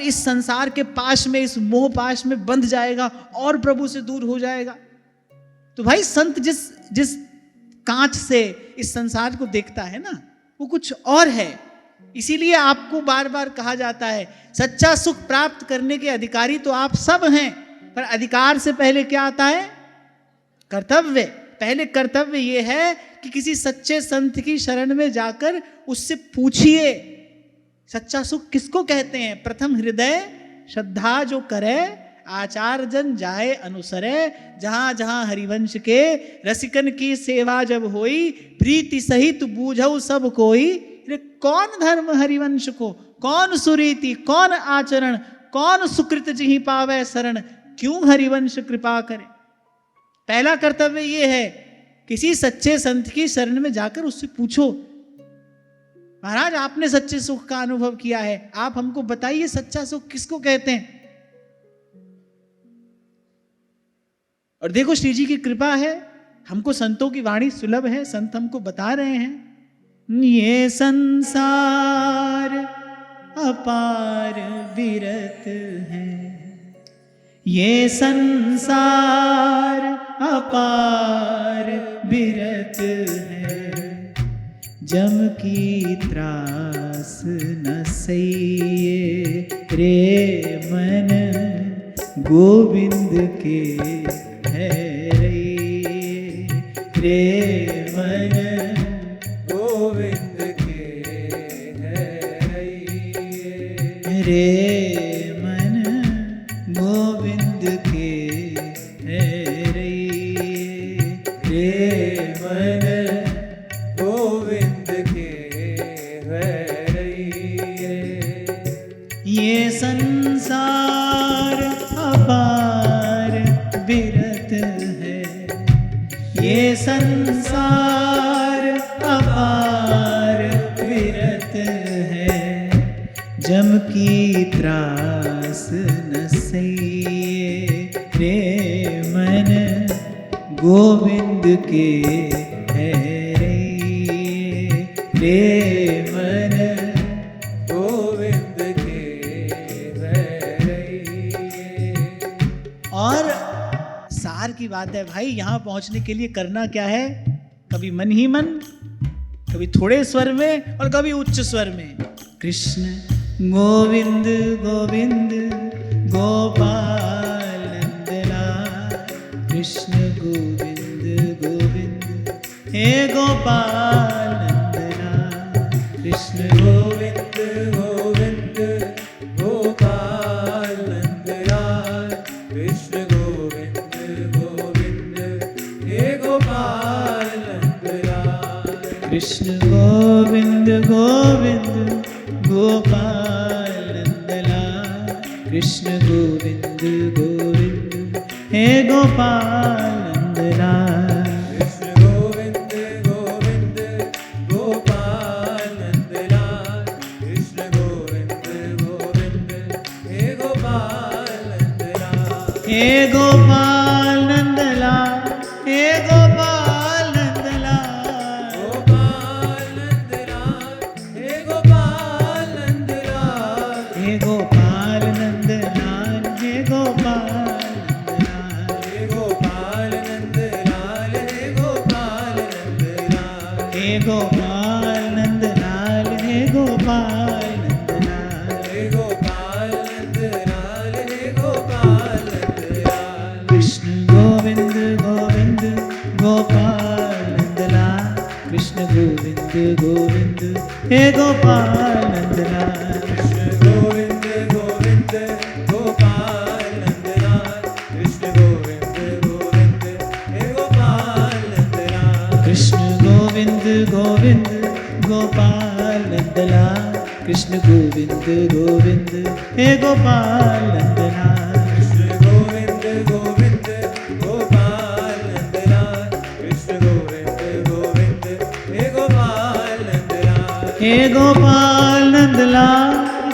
इस संसार के पाश में, इस मोह पाश में बंध जाएगा और प्रभु से दूर हो जाएगा। तो भाई संत जिस कांच से इस संसार को देखता है ना, वो कुछ और है। इसीलिए आपको बार बार कहा जाता है सच्चा सुख प्राप्त करने के अधिकारी तो आप सब हैं, पर अधिकार से पहले क्या आता है? कर्तव्य। पहले कर्तव्य यह है कि किसी सच्चे संत की शरण में जाकर उससे पूछिए सच्चा सुख किसको कहते हैं। प्रथम हृदय श्रद्धा जो करे, आचार जन जाए अनुसरे, जहां जहां हरिवंश के रसिकन की सेवा जब होई, प्रीति सहित बूझऊ सब कोई। कौन धर्म हरिवंश को, कौन सुरीति, कौन आचरण, कौन सुकृत जिहि पावे शरण, क्यों हरिवंश कृपा करे। पहला कर्तव्य यह है, किसी सच्चे संत की शरण में जाकर उससे पूछो, महाराज आपने सच्चे सुख का अनुभव किया है, आप हमको बताइए सच्चा सुख किसको कहते हैं। और देखो श्री जी की कृपा है, हमको संतों की वाणी सुलभ है, संत हमको बता रहे हैं ये संसार अपार बिरत है, ये संसार अपार बिरत है, जम की त्रास न सहिए रे मन, गोविंद के है रे मन, गोविंद के है रे मन, गोविंद के है रे मन, गोविंद के है। ये संसार अपार बिरत है, ये संसार अपार बिरत है, जम की त्रास न सहिए रे मन, गोविंद के है रे मन, गोविंद के है। और सार की बात है भाई, यहां पहुंचने के लिए करना क्या है? कभी मन ही मन, कभी थोड़े स्वर में और कभी उच्च स्वर में। कृष्ण गोविंद गोविंद गोपाल नंदलाल, कृष्ण गोविंद गोविंद हे गोपाल नंदलाल, कृष्ण गोविंद गोविंद गोपाल नंदलाल, कृष्ण गोविंद गोविंद हे गोपाल नंदलाल, कृष्ण गोविंद गोविंद गोपाल नंदलाल, कृष्ण गोविंद गोविंद हे गोपाल नंदलाल, कृष्ण गोविंद गोविंद गोपाल नंदलाल, कृष्ण गोविंद गोविंद हे गोपाल नंदलाल, हे गोपाल नंदलाल, हे गोपाल नंदलाल, गोपाल नंदलाल, हे गोपाल नंदलाल, हे गोपाल नंदलाल, हे गोपाल नंदलाल, हे गोपाल नंदलाल, हे गोपाल नंदलाल, हे गोपाल नंदलाल, हे गोपाल नंदलाल, हे गोपाल नंदलाल, हे गोपाल नंदलाल, कृष्ण गोविंद गोविंद गोपाल नंदलाल, कृष्ण गोविंद गोविंद हे गोपाल नंदलाल, कृष्ण गोविंद गोविंद गोपाल नंदलाल, कृष्ण गोविंद गोविंद हे गोपाल नंदलाल, कृष्ण गोविंद गोविंद गोपाल नंदलाल, कृष्ण गोविंद गोविंद हे गोपाल नंदलाल, कृष्ण गोविंद गोविंद गोपाल नंदलाल, कृष्ण गोविंद गोविंद हे गोपाल नंदलाल, हे गोपाल नंदलाल,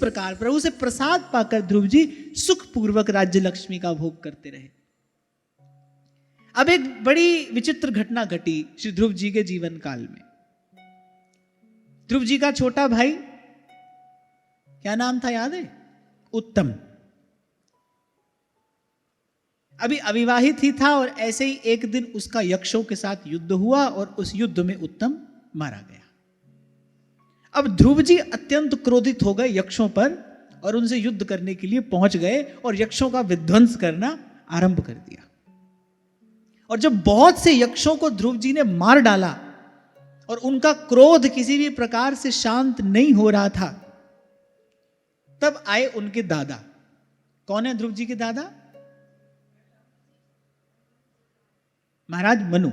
प्रकार प्रभु से प्रसाद पाकर ध्रुव जी सुखपूर्वक राज्य लक्ष्मी का भोग करते रहे। अब एक बड़ी विचित्र घटना घटी श्री ध्रुव जी के जीवन काल में। ध्रुव जी का छोटा भाई, क्या नाम था याद है? उत्तम। अभी अविवाहित ही था और ऐसे ही एक दिन उसका यक्षों के साथ युद्ध हुआ और उस युद्ध में उत्तम मारा गया। अब ध्रुव जी अत्यंत क्रोधित हो गए यक्षों पर और उनसे युद्ध करने के लिए पहुंच गए और यक्षों का विध्वंस करना आरंभ कर दिया। और जब बहुत से यक्षों को ध्रुव जी ने मार डाला और उनका क्रोध किसी भी प्रकार से शांत नहीं हो रहा था, तब आए उनके दादा। कौन है ध्रुव जी के दादा? महाराज मनु।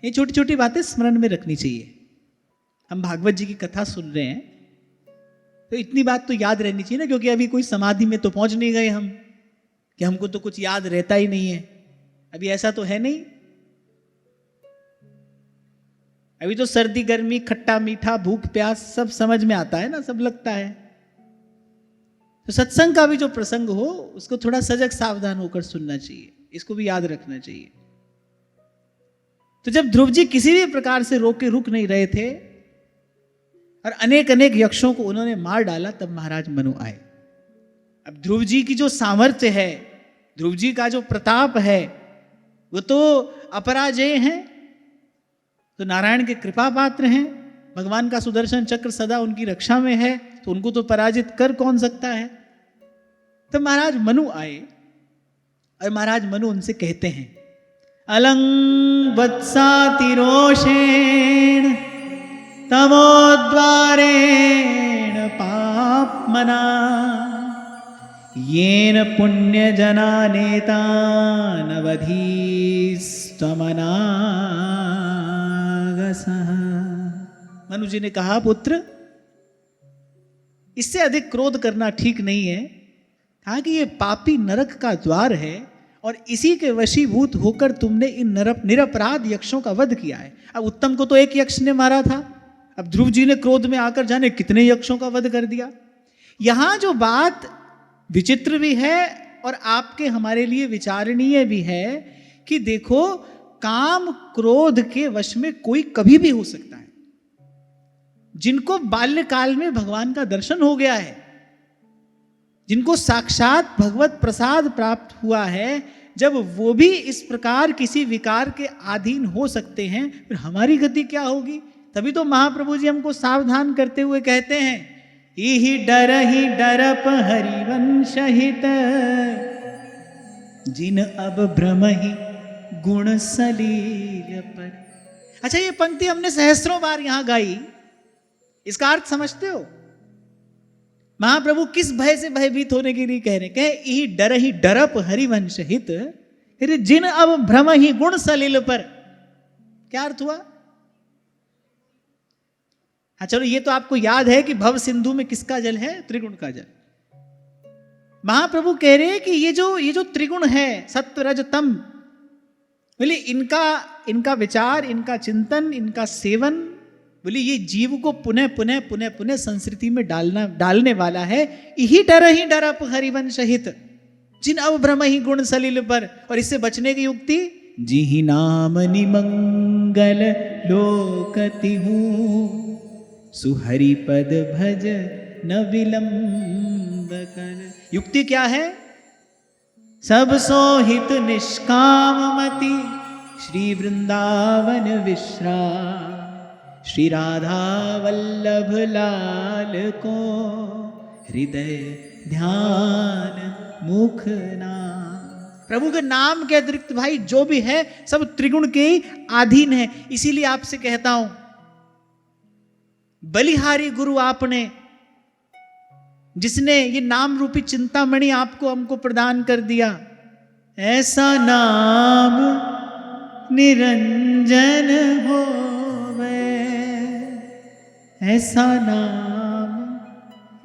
ये छोटी छोटी बातें स्मरण में रखनी चाहिए। हम भागवत जी की कथा सुन रहे हैं तो इतनी बात तो याद रहनी चाहिए ना, क्योंकि अभी कोई समाधि में तो पहुंच नहीं गए हम कि हमको तो कुछ याद रहता ही नहीं है। अभी ऐसा तो है नहीं। अभी तो सर्दी गर्मी, खट्टा मीठा, भूख प्यास सब समझ में आता है ना, सब लगता है। तो सत्संग का भी जो प्रसंग हो उसको थोड़ा सजग सावधान होकर सुनना चाहिए, इसको भी याद रखना चाहिए। तो जब ध्रुव जी किसी भी प्रकार से रोके रुक नहीं रहे थे और अनेक अनेक यक्षों को उन्होंने मार डाला, तब महाराज मनु आए। अब ध्रुव जी की जो सामर्थ्य है, ध्रुव जी का जो प्रताप है, वो तो अपराजेय हैं, तो नारायण के कृपा पात्र हैं। भगवान का सुदर्शन चक्र सदा उनकी रक्षा में है, तो उनको तो पराजित कर कौन सकता है। तो महाराज मनु आए और महाराज मनु उनसे कहते हैं, अलंग वत्सातिरोषेण तमोद्वारेण पापमना येन पुण्यजनानेतानवधीस्तमनागसः। मनु जी ने कहा, पुत्र इससे अधिक क्रोध करना ठीक नहीं है। कहा कि ये पापी नरक का द्वार है और इसी के वशीभूत होकर तुमने इन निरपराध यक्षों का वध किया है। अब उत्तम को तो एक यक्ष ने मारा था, अब ध्रुव जी ने क्रोध में आकर जाने कितने यक्षों का वध कर दिया। यहां जो बात विचित्र भी है और आपके हमारे लिए विचारणीय भी है कि देखो, काम क्रोध के वश में कोई कभी भी हो सकता है। जिनको बाल्यकाल में भगवान का दर्शन हो गया है, जिनको साक्षात भगवत प्रसाद प्राप्त हुआ है, जब वो भी इस प्रकार किसी विकार के अधीन हो सकते हैं, फिर हमारी गति क्या होगी। तभी तो महाप्रभु जी हमको सावधान करते हुए कहते हैं, ही डरप हरिवंश हित जिन अब भ्रम ही गुण सलील पर। अच्छा, ये पंक्ति हमने सहस्त्रों बार यहां गाई, इसका अर्थ समझते हो? महाप्रभु किस भय से भयभीत होने के लिए कह रहे? कहे ही डरप हरिवंश हित जिन अब भ्रम ही गुण सलिल पर। क्या अर्थ हुआ? हाँ चलो, ये तो आपको याद है कि भव सिंधु में किसका जल है? त्रिगुण का जल। महाप्रभु कह रहे हैं कि ये जो त्रिगुण है, सत्व रज तम, बोले इनका विचार, इनका चिंतन, इनका सेवन, बोले ये जीव को पुनः पुनः पुनः पुनः संस्कृति में डालने वाला है। ही डरप हरिवंश हित जिन अब भ्रम ही गुण सलिल पर। और इससे बचने की युक्ति, जी ही नाम निमंगल लोकति हूँ सुहरि पद भज न विलंब कर। युक्ति क्या है? सब सोहित निष्काम मति श्री वृंदावन विश्राम श्री राधा वल्लभ लाल को हृदय ध्यान मुख नाम। प्रभु के नाम के अतिरिक्त भाई जो भी है सब त्रिगुण के अधीन है। इसीलिए आपसे कहता हूं, बलिहारी गुरु आपने, जिसने ये नाम रूपी चिंतामणि आपको हमको प्रदान कर दिया, ऐसा नाम निरंजन हो, ऐसा नाम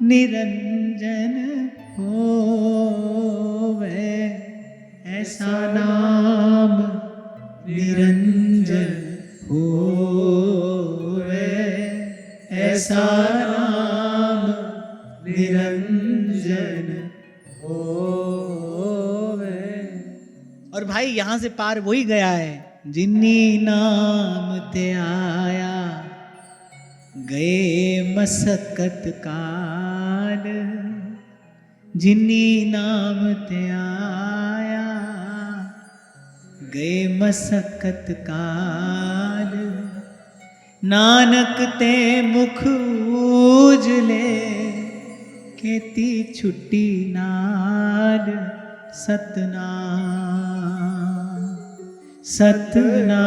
निरंजन होवे, ऐसा नाम निरंजन होवे, ऐसा नाम और भाई यहां से पार वही गया है, जिन्नी नाम ते आया गए मसकत काल, जिन्नी नाम ते आया गए मसकत काल, नानक ते मुख उजले खेती छुट्टी नाल, सतनाम सतनाम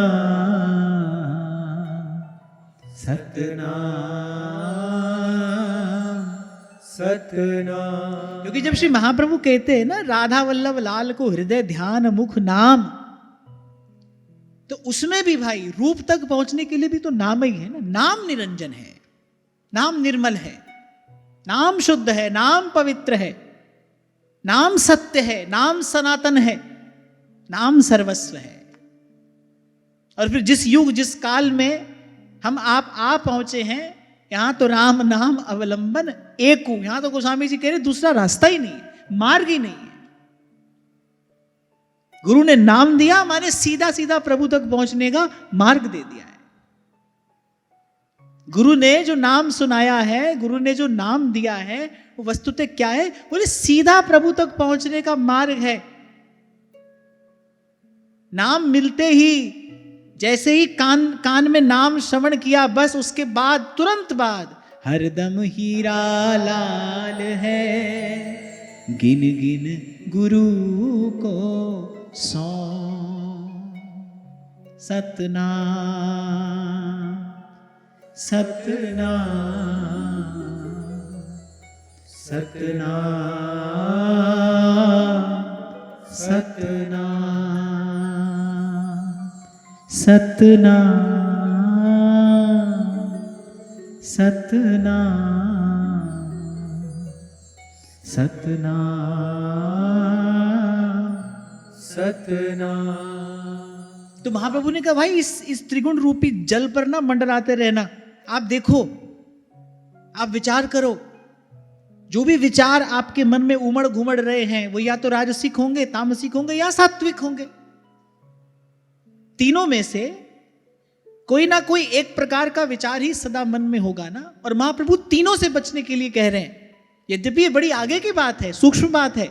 सतनाम सतनाम। क्योंकि जब श्री महाप्रभु कहते हैं ना राधा वल्लभ लाल को हृदय ध्यान मुख नाम, तो उसमें भी भाई रूप तक पहुंचने के लिए भी तो नाम ही है ना। नाम निरंजन है, नाम निर्मल है, नाम शुद्ध है, नाम पवित्र है, नाम सत्य है, नाम सनातन है, नाम सर्वस्व है। और फिर जिस युग जिस काल में हम आप आ पहुंचे हैं, यहां तो राम नाम अवलंबन एक हूं। यहां तो गोस्वामी जी कह रहे दूसरा रास्ता ही नहीं, मार्ग ही नहीं है। गुरु ने नाम दिया माने सीधा सीधा प्रभु तक पहुंचने का मार्ग दे दिया है। गुरु ने जो नाम सुनाया है, गुरु ने जो नाम दिया है, वो वस्तुतः क्या है? बोले सीधा प्रभु तक पहुंचने का मार्ग है। नाम मिलते ही, जैसे ही कान में नाम श्रवण किया, बस उसके बाद तुरंत बाद हरदम हीरा लाल है, गिन गिन गुरु को सौ, सतनाम सतनाम सतनाम सतनाम सतनाम सतनाम सतनाम सतनाम। तो महाप्रभु ने कहा भाई इस त्रिगुण रूपी जल पर ना मंडराते रहना। आप देखो, आप विचार करो, जो भी विचार आपके मन में उमड़ घुमड़ रहे हैं वो या तो राजसिक होंगे, तामसिक होंगे या सात्विक होंगे। तीनों में से कोई ना कोई एक प्रकार का विचार ही सदा मन में होगा ना। और महाप्रभु तीनों से बचने के लिए कह रहे हैं। यद्यपि ये बड़ी आगे की बात है, सूक्ष्म बात है।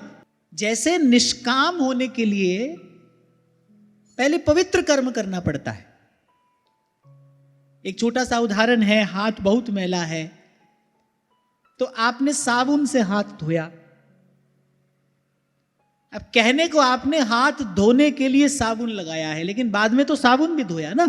जैसे निष्काम होने के लिए पहले पवित्र कर्म करना पड़ता है। एक छोटा सा उदाहरण है, हाथ बहुत मैला है तो आपने साबुन से हाथ धोया। अब कहने को आपने हाथ धोने के लिए साबुन लगाया है, लेकिन बाद में तो साबुन भी धोया ना।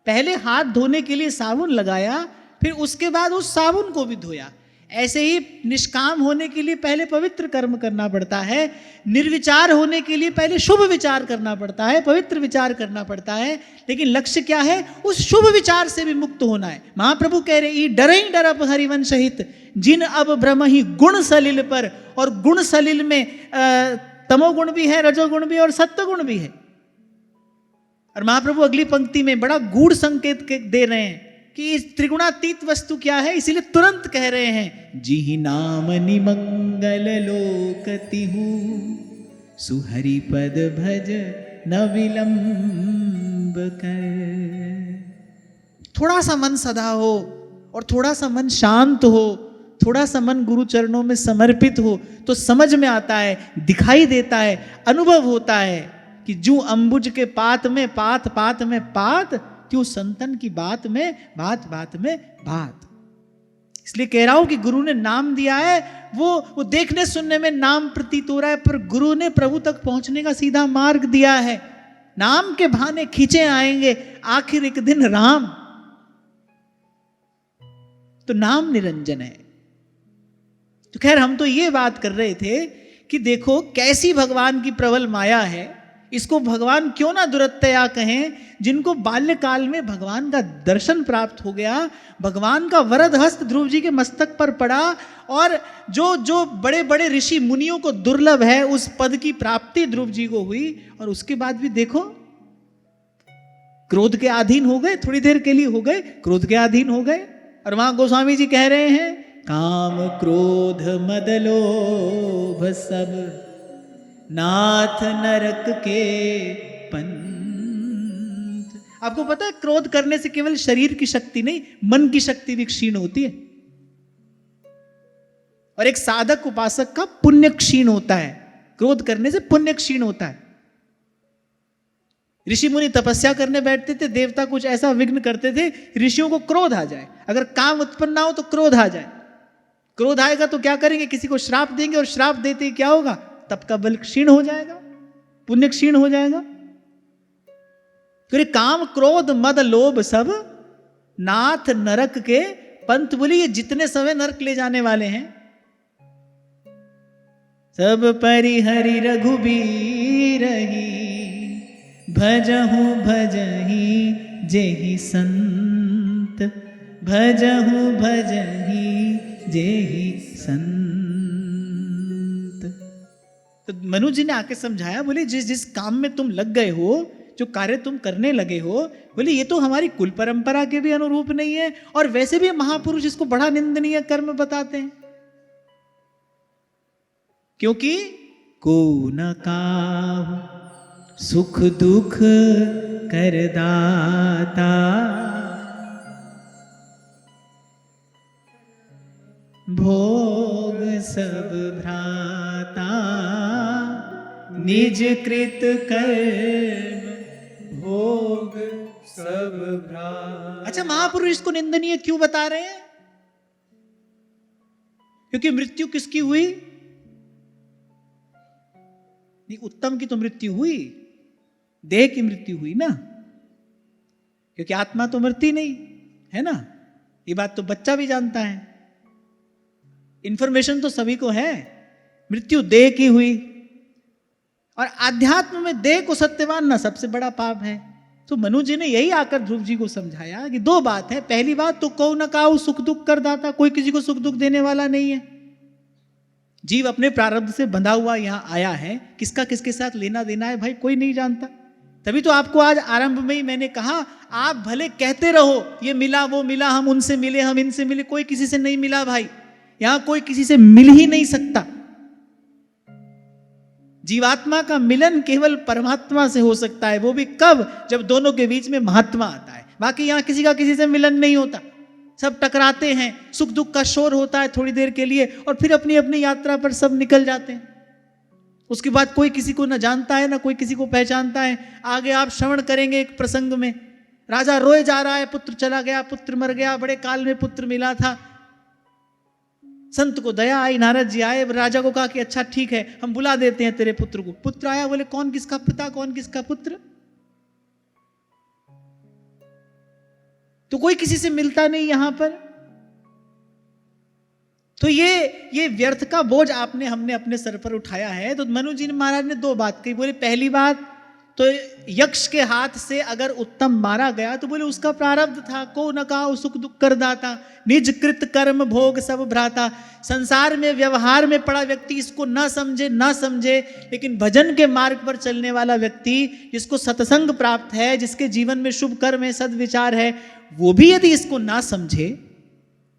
पहले हाथ धोने के लिए साबुन लगाया, फिर उसके बाद उस साबुन को भी धोया। ऐसे ही निष्काम होने के लिए पहले पवित्र कर्म करना पड़ता है। निर्विचार होने के लिए पहले शुभ विचार करना पड़ता है, पवित्र विचार करना पड़ता है। लेकिन लक्ष्य क्या है? उस शुभ विचार से भी मुक्त होना है। महाप्रभु कह रहे ई डरई डरप हरिवंश हित, जिन अब ब्रह्म ही गुण सलिल पर। और गुण सलिल में तमोगुण भी है, रजोगुण भी है और सत्वगुण भी है। और महाप्रभु अगली पंक्ति में बड़ा गूढ़ संकेत दे रहे हैं कि इस त्रिगुणातीत वस्तु क्या है। इसीलिए तुरंत कह रहे हैं जी नाम निमंगल लोकति हूँ, सुहरि पद भज न विलंब कर। थोड़ा सा मन सदा हो और थोड़ा सा मन शांत हो, थोड़ा सा मन गुरु चरणों में समर्पित हो, तो समझ में आता है, दिखाई देता है, अनुभव होता है कि जो अंबुज के पात में पात, पात में पात, क्यों संतन की बात में बात, बात में बात। इसलिए कह रहा हूं कि गुरु ने नाम दिया है, वो देखने सुनने में नाम प्रतीत हो रहा है, पर गुरु ने प्रभु तक पहुंचने का सीधा मार्ग दिया है। नाम के बहाने खींचे आएंगे आखिर एक दिन राम। तो नाम निरंजन है। तो खैर हम तो ये बात कर रहे थे कि देखो कैसी भगवान की प्रबल माया है। इसको भगवान क्यों ना दुरत्तया कहें, जिनको बाल्यकाल में भगवान का दर्शन प्राप्त हो गया, भगवान का वरद हस्त ध्रुव जी के मस्तक पर पड़ा, और जो बड़े बड़े ऋषि मुनियों को दुर्लभ है उस पद की प्राप्ति ध्रुव जी को हुई। और उसके बाद भी देखो क्रोध के अधीन हो गए, थोड़ी देर के लिए हो गए, क्रोध के अधीन हो गए। और वहां गोस्वामी जी कह रहे हैं काम क्रोध मद लोभ सब नाथ नरक के पंथ। आपको पता है क्रोध करने से केवल शरीर की शक्ति नहीं, मन की शक्ति भी क्षीण होती है, और एक साधक उपासक का पुण्य क्षीण होता है। क्रोध करने से पुण्य क्षीण होता है। ऋषि मुनि तपस्या करने बैठते थे, देवता कुछ ऐसा विघ्न करते थे, ऋषियों को क्रोध आ जाए। अगर काम उत्पन्न ना हो तो क्रोध आ जाए। क्रोध आएगा तो क्या करेंगे, किसी को श्राप देंगे, और श्राप देते ही क्या होगा, तप का बल क्षीण हो जाएगा, पुण्य क्षीण हो जाएगा। तो काम क्रोध मद लोभ सब नाथ नरक के पंथ। बोली ये जितने समय नरक ले जाने वाले हैं, सब परिहरि रघुबीर ही, भजहु भजहि जेहि संत, भजहु भजहि जेहि संत। तो मनु जी ने आके समझाया, बोले जिस जिस काम में तुम लग गए हो, जो कार्य तुम करने लगे हो, बोले ये तो हमारी कुल परंपरा के भी अनुरूप नहीं है, और वैसे भी महापुरुष इसको बड़ा निंदनीय कर्म बताते हैं। क्योंकि को न काहु सुख दुख करदाता, भोग सब भ्राता, निज कृत कर्म भोग सब भ्राता। अच्छा, महापुरुष इसको निंदनीय क्यों बता रहे हैं? क्योंकि मृत्यु किसकी हुई? नहीं, उत्तम की तो मृत्यु हुई, देह की मृत्यु हुई ना, क्योंकि आत्मा तो मरती नहीं है ना। ये बात तो बच्चा भी जानता है, इंफॉर्मेशन तो सभी को है। मृत्यु देह की हुई, और आध्यात्म में देह को सत्यवान ना सबसे बड़ा पाप है। तो मनु जी ने यही आकर ध्रुव जी को समझाया कि दो बात है। पहली बात तो कहो न काहु सुख दुख करदाता, कोई किसी को सुख दुख देने वाला नहीं है। जीव अपने प्रारब्ध से बंधा हुआ यहां आया है, किसका किसके साथ लेना देना है भाई कोई नहीं जानता। तभी तो आपको आज आरंभ में ही मैंने कहा, आप भले कहते रहो ये मिला वो मिला, हम उनसे मिले हम इनसे मिले, कोई किसी से नहीं मिला भाई। यहां कोई किसी से मिल ही नहीं सकता। जीवात्मा का मिलन केवल परमात्मा से हो सकता है, वो भी कब? जब दोनों के बीच में महात्मा आता है। बाकी यहां किसी का किसी से मिलन नहीं होता, सब टकराते हैं, सुख दुख का शोर होता है थोड़ी देर के लिए, और फिर अपनी अपनी यात्रा पर सब निकल जाते हैं। उसके बाद कोई किसी को न जानता है, ना कोई किसी को पहचानता है। आगे आप श्रवण करेंगे एक प्रसंग में, राजा रोए जा रहा है, पुत्र चला गया, पुत्र मर गया, बड़े काल में पुत्र मिला था। संत को दया आई, नारद जी आए, राजा को कहा कि अच्छा ठीक है हम बुला देते हैं तेरे पुत्र को। पुत्र आया, बोले कौन किसका पिता कौन किसका पुत्र? तो कोई किसी से मिलता नहीं यहां पर। तो ये व्यर्थ का बोझ हमने अपने सर पर उठाया है। तो मनु जी महाराज ने दो बात कही। बोले पहली बात तो यक्ष के हाथ से अगर उत्तम मारा गया तो बोले उसका प्रारब्ध था, को न काहु सुख दुख करदाता, निज कृत कर्म भोग सब भ्राता। संसार में व्यवहार में पड़ा व्यक्ति इसको ना समझे, लेकिन भजन के मार्ग पर चलने वाला व्यक्ति, जिसको सत्संग प्राप्त है, जिसके जीवन में शुभ कर्म है, सद्विचार है, वो भी यदि इसको ना समझे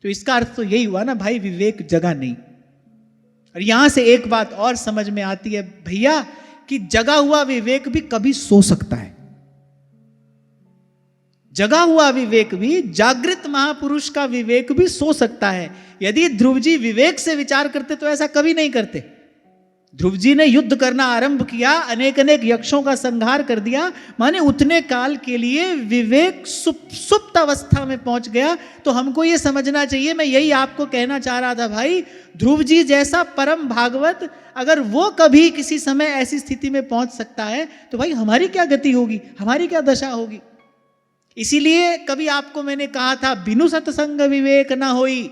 तो इसका अर्थ तो यही हुआ ना भाई, विवेक जगा नहीं। और यहां से एक बात और समझ में आती है भैया, कि जगा हुआ विवेक भी कभी सो सकता है। जगा हुआ विवेक भी, जागृत महापुरुष का विवेक भी सो सकता है। यदि ध्रुव जी विवेक से विचार करते तो ऐसा कभी नहीं करते। ध्रुव जी ने युद्ध करना आरंभ किया, अनेक अनेक यक्षों का संहार कर दिया, माने उतने काल के लिए विवेक सुप्त अवस्था में पहुंच गया। तो हमको ये समझना चाहिए, मैं यही आपको कहना चाह रहा था भाई, ध्रुव जी जैसा परम भागवत अगर वो कभी किसी समय ऐसी स्थिति में पहुंच सकता है तो भाई हमारी क्या गति होगी, हमारी क्या दशा होगी। इसीलिए कभी आपको मैंने कहा था, बिनु सत्संग विवेक ना होई।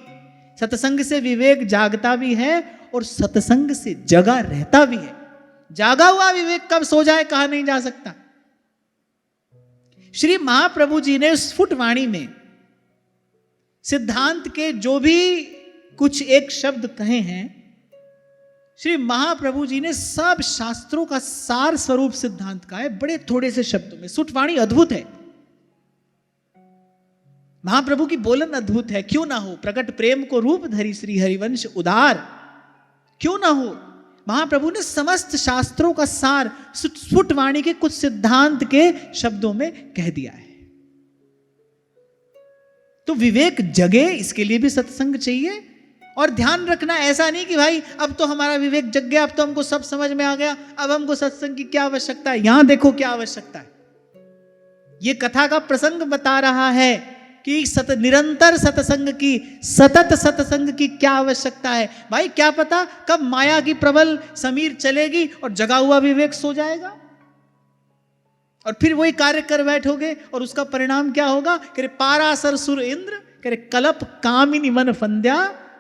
सत्संग से विवेक जागता भी है और सत्संग से जगा रहता भी है। जागा हुआ विवेक कब सो जाए कहा नहीं जा सकता। श्री महाप्रभु जी ने स्फुट वाणी में सिद्धांत के जो भी कुछ एक शब्द कहे हैं, श्री महाप्रभु जी ने सब शास्त्रों का सार स्वरूप सिद्धांत का है, बड़े थोड़े से शब्दों में। स्फुट वाणी अद्भुत है, महाप्रभु की बोलन अद्भुत है। क्यों ना हो, प्रकट प्रेम को रूप धरी श्री हरिवंश उदार, क्यों ना हो। महाप्रभु ने समस्त शास्त्रों का सार स्फुट वाणी के कुछ सिद्धांत के शब्दों में कह दिया है। तो विवेक जगे, इसके लिए भी सत्संग चाहिए। और ध्यान रखना, ऐसा नहीं कि भाई अब तो हमारा विवेक जग गया, अब तो हमको सब समझ में आ गया, अब हमको सत्संग की क्या आवश्यकता है। यहां देखो क्या आवश्यकता है। ये कथा का प्रसंग बता रहा है कि निरंतर सत्संग की, सतत सत्संग की क्या आवश्यकता है। भाई क्या पता कब माया की प्रबल समीर चलेगी और जगा हुआ विवेक सो जाएगा, और फिर वही कार्य कर बैठोगे, और उसका परिणाम क्या होगा। कह रहे पारासर सुर इंद्र, कह रहे कलप कामिनी मन फंद्या।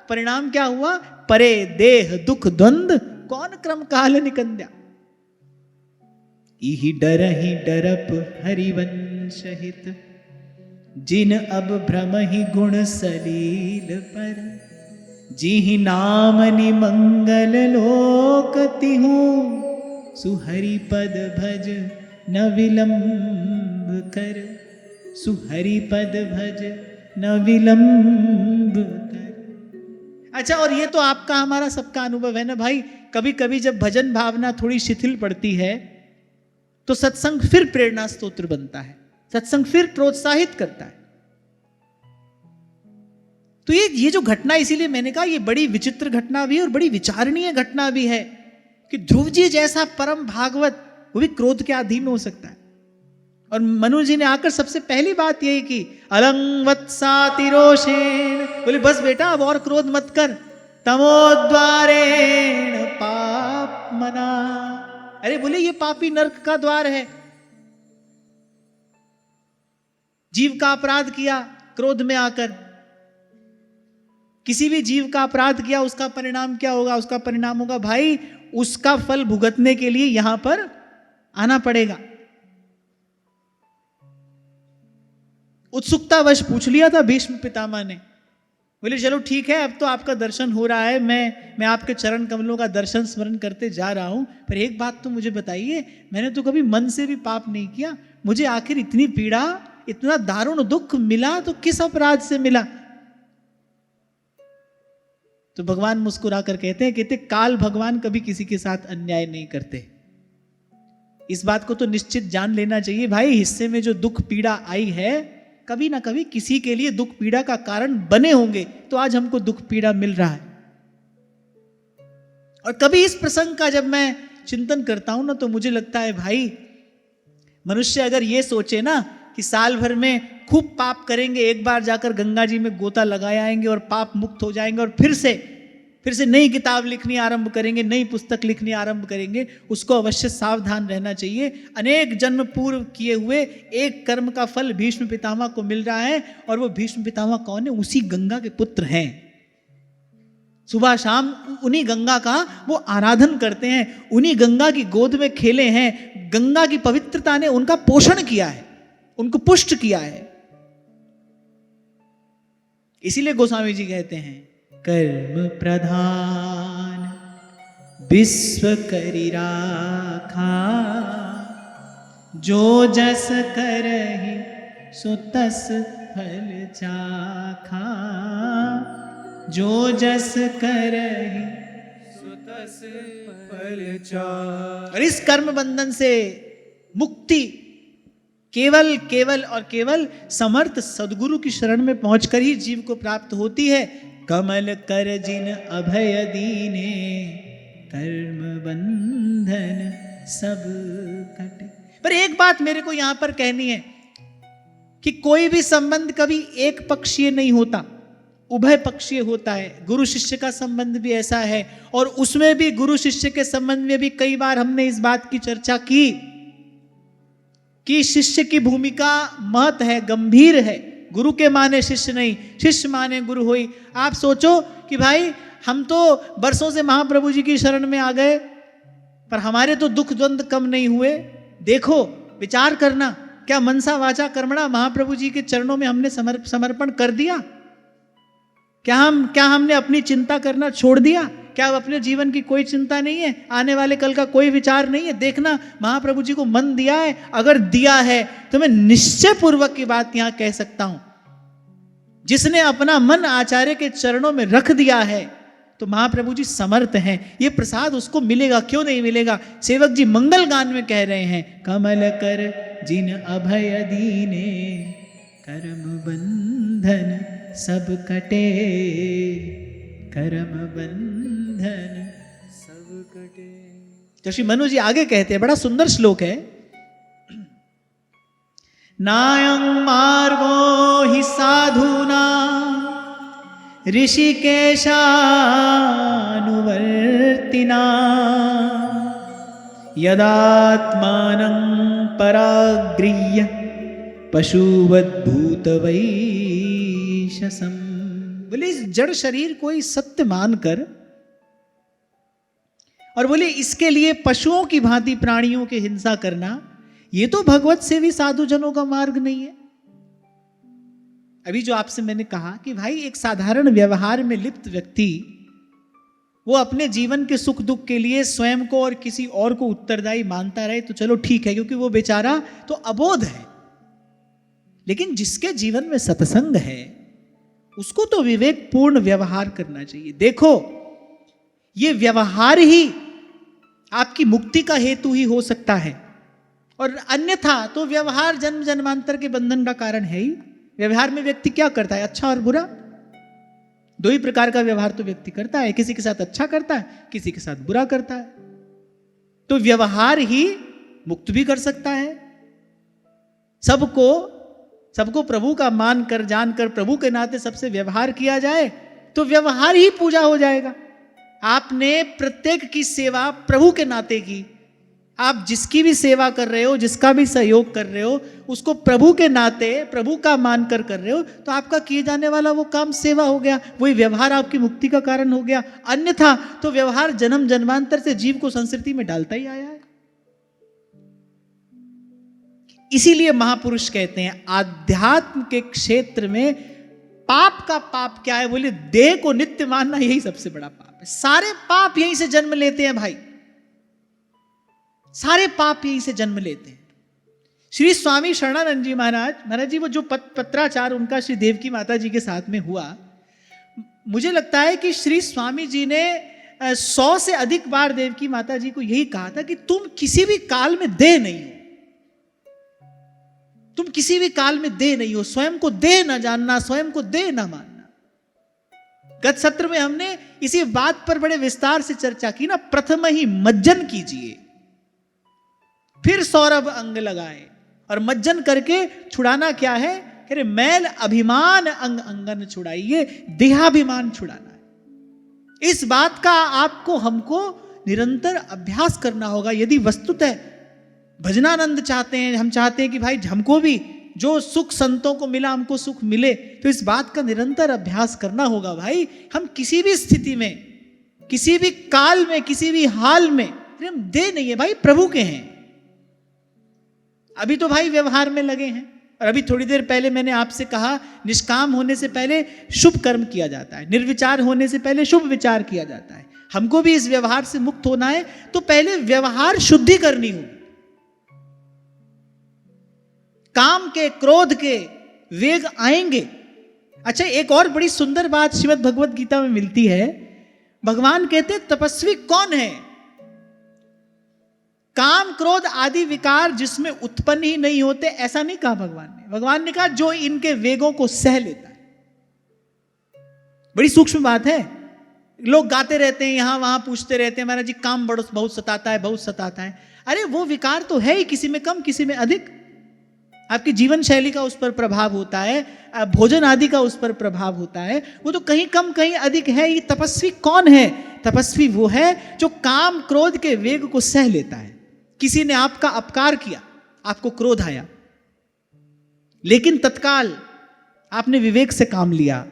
परिणाम क्या हुआ, परे देह दुख द्वंद कौन क्रम काल निकंद्या। इहि डरहि डरप हरिवंश हित, जिन अब भ्रम ही गुण सलील पर। जिहि नाम निमंगल लोक तिहु, सुहरि पद भज न विलंब कर। सुहरि पद भज न विलंब कर। अच्छा, और ये तो आपका हमारा सबका अनुभव है ना भाई। कभी कभी जब भजन भावना थोड़ी शिथिल पड़ती है तो सत्संग फिर प्रेरणा स्तोत्र बनता है, सत्संग फिर प्रोत्साहित करता है। तो ये जो घटना, इसीलिए मैंने कहा ये बड़ी विचित्र घटना भी है और बड़ी विचारणीय घटना भी है कि ध्रुव जी जैसा परम भागवत वो भी क्रोध के अधीन हो सकता है। और मनु जी ने आकर सबसे पहली बात यही की, अलंग वत्सातिरोषेण, बोले बस बेटा अब और क्रोध मत कर। तमोद्वारेण पाप मना, अरे बोले ये पापी नरक का द्वार है। जीव का अपराध किया क्रोध में आकर, किसी भी जीव का अपराध किया उसका परिणाम क्या होगा, उसका परिणाम होगा भाई उसका फल भुगतने के लिए यहां पर आना पड़ेगा। उत्सुकतावश पूछ लिया था भीष्म पितामह ने, बोले चलो ठीक है अब तो आपका दर्शन हो रहा है, मैं आपके चरण कमलों का दर्शन स्मरण करते जा रहा हूं, पर एक बात तो मुझे बताइए, मैंने तो कभी मन से भी पाप नहीं किया, मुझे आखिर इतनी पीड़ा इतना दारुण दुख मिला तो किस अपराध से मिला। तो भगवान मुस्कुरा कर कहते काल भगवान कभी किसी के साथ अन्याय नहीं करते। इस बात को तो निश्चित जान लेना चाहिए भाई, हिस्से में जो दुख पीड़ा आई है कभी ना कभी किसी के लिए दुख पीड़ा का कारण बने होंगे, तो आज हमको दुख पीड़ा मिल रहा है। और कभी इस प्रसंग का जब मैं चिंतन करता हूं ना तो मुझे लगता है भाई मनुष्य अगर ये सोचे ना कि साल भर में खूब पाप करेंगे, एक बार जाकर गंगा जी में गोता लगाए आएंगे और पाप मुक्त हो जाएंगे और फिर से नई किताब लिखनी आरंभ करेंगे, नई पुस्तक लिखनी आरंभ करेंगे, उसको अवश्य सावधान रहना चाहिए। अनेक जन्म पूर्व किए हुए एक कर्म का फल भीष्म पितामह को मिल रहा है, और वो भीष्म पितामह कौन है, उसी गंगा के पुत्र हैं। सुबह शाम उन्हीं गंगा का वो आराधन करते हैं, उन्हीं गंगा की गोद में खेले हैं, गंगा की पवित्रता ने उनका पोषण किया है, उनको पुष्ट किया है। इसीलिए गोस्वामी जी कहते हैं कर्म प्रधान विश्व करि राखा, जो जस करहि सो तस फल चाखा। जो जस करहि सो तस फल चाखा। और इस कर्म बंधन से मुक्ति केवल और केवल समर्थ सदगुरु की शरण में पहुंचकर ही जीव को प्राप्त होती है। कमल कर जिन अभय दीने, कर्म बंधन सब कटे। पर एक बात मेरे को यहां पर कहनी है कि कोई भी संबंध कभी एक पक्षीय नहीं होता, उभय पक्षीय होता है। गुरु शिष्य का संबंध भी ऐसा है, और उसमें भी गुरु शिष्य के संबंध में भी कई बार हमने इस बात की चर्चा की कि शिष्य की भूमिका महत है, गंभीर है। गुरु के माने शिष्य नहीं, शिष्य माने गुरु होई। आप सोचो कि भाई हम तो बरसों से महाप्रभु जी की शरण में आ गए, पर हमारे तो दुख द्वंद कम नहीं हुए। देखो विचार करना, क्या मनसा वाचा कर्मणा महाप्रभु जी के चरणों में हमने समर्पण कर दिया? क्या हमने अपनी चिंता करना छोड़ दिया? क्या अब अपने जीवन की कोई चिंता नहीं है? आने वाले कल का कोई विचार नहीं है? देखना महाप्रभु जी को मन दिया है, अगर दिया है तो मैं निश्चय पूर्वक की बात यहां कह सकता हूं, जिसने अपना मन आचार्य के चरणों में रख दिया है तो महाप्रभु जी समर्थ हैं, ये प्रसाद उसको मिलेगा, क्यों नहीं मिलेगा। सेवक जी मंगल गान में कह रहे हैं, कमल कर जिन अभय दीने, करम बंधन सब कटे, करम बंधन सब कटे। तो श्री मनु जी आगे कहते हैं, बड़ा सुंदर श्लोक है, नायं मार्गो हि साधूना ऋषिकेशानुवर्तिना, यदात्मानं परागृह्य पशुवद्भूतवैशसम्। बोले इस जड़ शरीर को ही सत्य मानकर, और बोले इसके लिए पशुओं की भांति प्राणियों की हिंसा करना, ये तो भगवत सेवी साधु जनों का मार्ग नहीं है। अभी जो आपसे मैंने कहा कि भाई एक साधारण व्यवहार में लिप्त व्यक्ति वो अपने जीवन के सुख दुख के लिए स्वयं को और किसी और को उत्तरदायी मानता रहे तो चलो ठीक है, क्योंकि वो बेचारा तो अबोध है। लेकिन जिसके जीवन में सत्संग है उसको तो विवेकपूर्ण व्यवहार करना चाहिए। देखो ये व्यवहार ही आपकी मुक्ति का हेतु ही हो सकता है, और अन्यथा तो व्यवहार जन्म जन्मांतर के बंधन का कारण है ही। व्यवहार में व्यक्ति क्या करता है, अच्छा और बुरा, दो ही प्रकार का व्यवहार तो व्यक्ति करता है, किसी के साथ अच्छा करता है, किसी के साथ बुरा करता है। तो व्यवहार ही मुक्त भी कर सकता है। सबको प्रभु का मान कर जानकर प्रभु के नाते सबसे व्यवहार किया जाए तो व्यवहार ही पूजा हो जाएगा। आपने प्रत्येक की सेवा प्रभु के नाते की, आप जिसकी भी सेवा कर रहे हो, जिसका भी सहयोग कर रहे हो, उसको प्रभु के नाते प्रभु का मानकर कर रहे हो, तो आपका किए जाने वाला वो काम सेवा हो गया, वही व्यवहार आपकी मुक्ति का कारण हो गया। अन्यथा तो व्यवहार जन्म जन्मांतर से जीव को संस्कृति में डालता ही आया है। इसीलिए महापुरुष कहते हैं आध्यात्म के क्षेत्र में पाप का पाप क्या है, बोले देह को नित्य मानना यही सबसे बड़ा पाप है। सारे पाप यहीं से जन्म लेते हैं भाई, सारे पाप यहीं से जन्म लेते हैं। श्री स्वामी शरणानंद जी महाराज जी वो जो पत्राचार उनका श्री देवकी माता जी के साथ में हुआ, मुझे लगता है कि श्री स्वामी जी ने 100 से अधिक बार देवकी माता जी को यही कहा था कि तुम किसी भी काल में देह नहीं हो, तुम किसी भी काल में देह नहीं हो, स्वयं को देह न जानना, स्वयं को देह न मानना। गत सत्र में हमने इसी बात पर बड़े विस्तार से चर्चा की ना, प्रथम ही मज्जन कीजिए फिर सौरभ अंग लगाए, और मज्जन करके छुड़ाना क्या है, अरे मैल अभिमान अंग अंगन छुड़ाइए, देहाभिमान छुड़ाना है। इस बात का आपको हमको निरंतर अभ्यास करना होगा। यदि वस्तुतः भजनानंद चाहते हैं, हम चाहते हैं कि भाई हमको भी जो सुख संतों को मिला हमको सुख मिले, तो इस बात का निरंतर अभ्यास करना होगा। भाई हम किसी भी स्थिति में, किसी भी काल में, किसी भी हाल में हम दे नहीं है भाई, प्रभु के हैं। अभी तो भाई व्यवहार में लगे हैं, और अभी थोड़ी देर पहले मैंने आपसे कहा निष्काम होने से पहले शुभ कर्म किया जाता है, निर्विचार होने से पहले शुभ विचार किया जाता है। हमको भी इस व्यवहार से मुक्त होना है तो पहले व्यवहार शुद्धि करनी होगी। काम के क्रोध के वेग आएंगे। अच्छा एक और बड़ी सुंदर बात श्रीमद् भगवत गीता में मिलती है, भगवान कहते हैं तपस्वी कौन है, काम क्रोध आदि विकार जिसमें उत्पन्न ही नहीं होते, ऐसा नहीं कहा भगवान ने। भगवान ने कहा जो इनके वेगों को सह लेता है। बड़ी सूक्ष्म बात है। लोग गाते रहते हैं, यहां वहां पूछते रहते हैं महाराज जी काम बहुत सताता है, बहुत सताता है। अरे वो विकार तो है ही, किसी में कम किसी में अधिक। आपकी जीवन शैली का उस पर प्रभाव होता है, भोजन आदि का उस पर प्रभाव होता है, वो तो कहीं कम कहीं अधिक है। ये तपस्वी कौन है? तपस्वी वो है जो काम क्रोध के वेग को सह लेता है। किसी ने आपका अपकार किया, आपको क्रोध आया, लेकिन तत्काल आपने विवेक से काम लिया,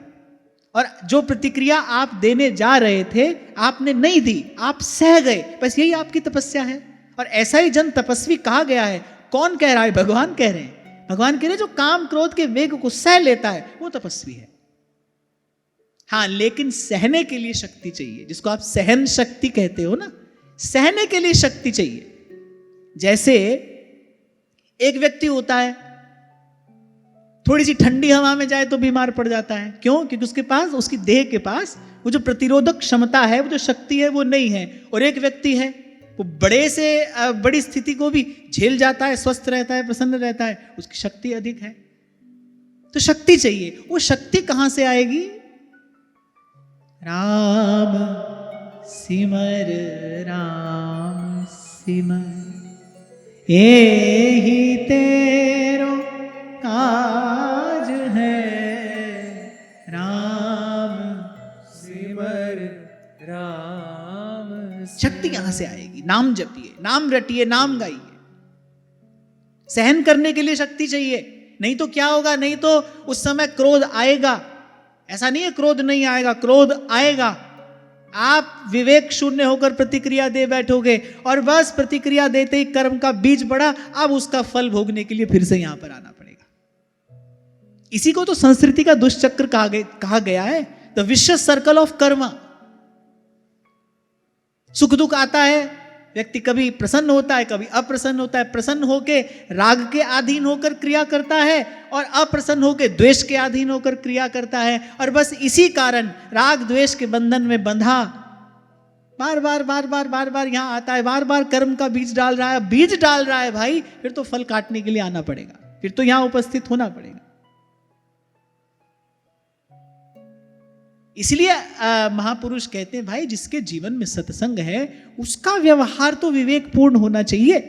और जो प्रतिक्रिया आप देने जा रहे थे आपने नहीं दी, आप सह गए। बस यही आपकी तपस्या है। और ऐसा ही जन तपस्वी कहा गया है। कौन कह रहा है? भगवान कह रहे हैं। भगवान कह रहे हैं जो काम क्रोध के वेग को सह लेता है वो तपस्वी है। हाँ, लेकिन सहने के लिए शक्ति चाहिए, जिसको आप सहन शक्ति कहते हो ना, सहने के लिए शक्ति चाहिए। जैसे एक व्यक्ति होता है, थोड़ी सी ठंडी हवा में जाए तो बीमार पड़ जाता है। क्यों? क्योंकि उसके पास, उसकी देह के पास वो जो प्रतिरोधक क्षमता है, वो जो शक्ति है, वो नहीं है। और एक व्यक्ति है, वो बड़े से बड़ी स्थिति को भी झेल जाता है, स्वस्थ रहता है, प्रसन्न रहता है, उसकी शक्ति अधिक है। तो शक्ति चाहिए। वो शक्ति कहां से आएगी? राम सिमर राम सिमर एहि तेरो काज है, राम सिमर राम शक्ति यहां से आएगी। नाम जपिए, नाम रटिए, नाम गाइए। सहन करने के लिए शक्ति चाहिए, नहीं तो क्या होगा? नहीं तो उस समय क्रोध आएगा। ऐसा नहीं है क्रोध नहीं आएगा, क्रोध आएगा। आप विवेक शून्य होकर प्रतिक्रिया दे बैठोगे और बस प्रतिक्रिया देते ही कर्म का बीज बढ़ा, अब उसका फल भोगने के लिए फिर से यहां पर आना पड़ेगा। इसी को तो संस्कृति का दुष्चक्र कहा गया है, the vicious circle of Karma. सुख दुख आता है, व्यक्ति कभी प्रसन्न होता है, कभी अप्रसन्न होता है। प्रसन्न होके राग के अधीन होकर क्रिया करता है और अप्रसन्न होकर द्वेष के अधीन होकर क्रिया करता है। और बस इसी कारण राग द्वेष के बंधन में बंधा बार बार बार बार बार बार यहां आता है, बार बार कर्म का बीज डाल रहा है। बीज डाल रहा है भाई, फिर तो फल काटने के लिए आना पड़ेगा, फिर तो यहां उपस्थित होना पड़ेगा। इसलिए महापुरुष कहते हैं भाई, जिसके जीवन में सत्संग है उसका व्यवहार तो विवेकपूर्ण होना चाहिए।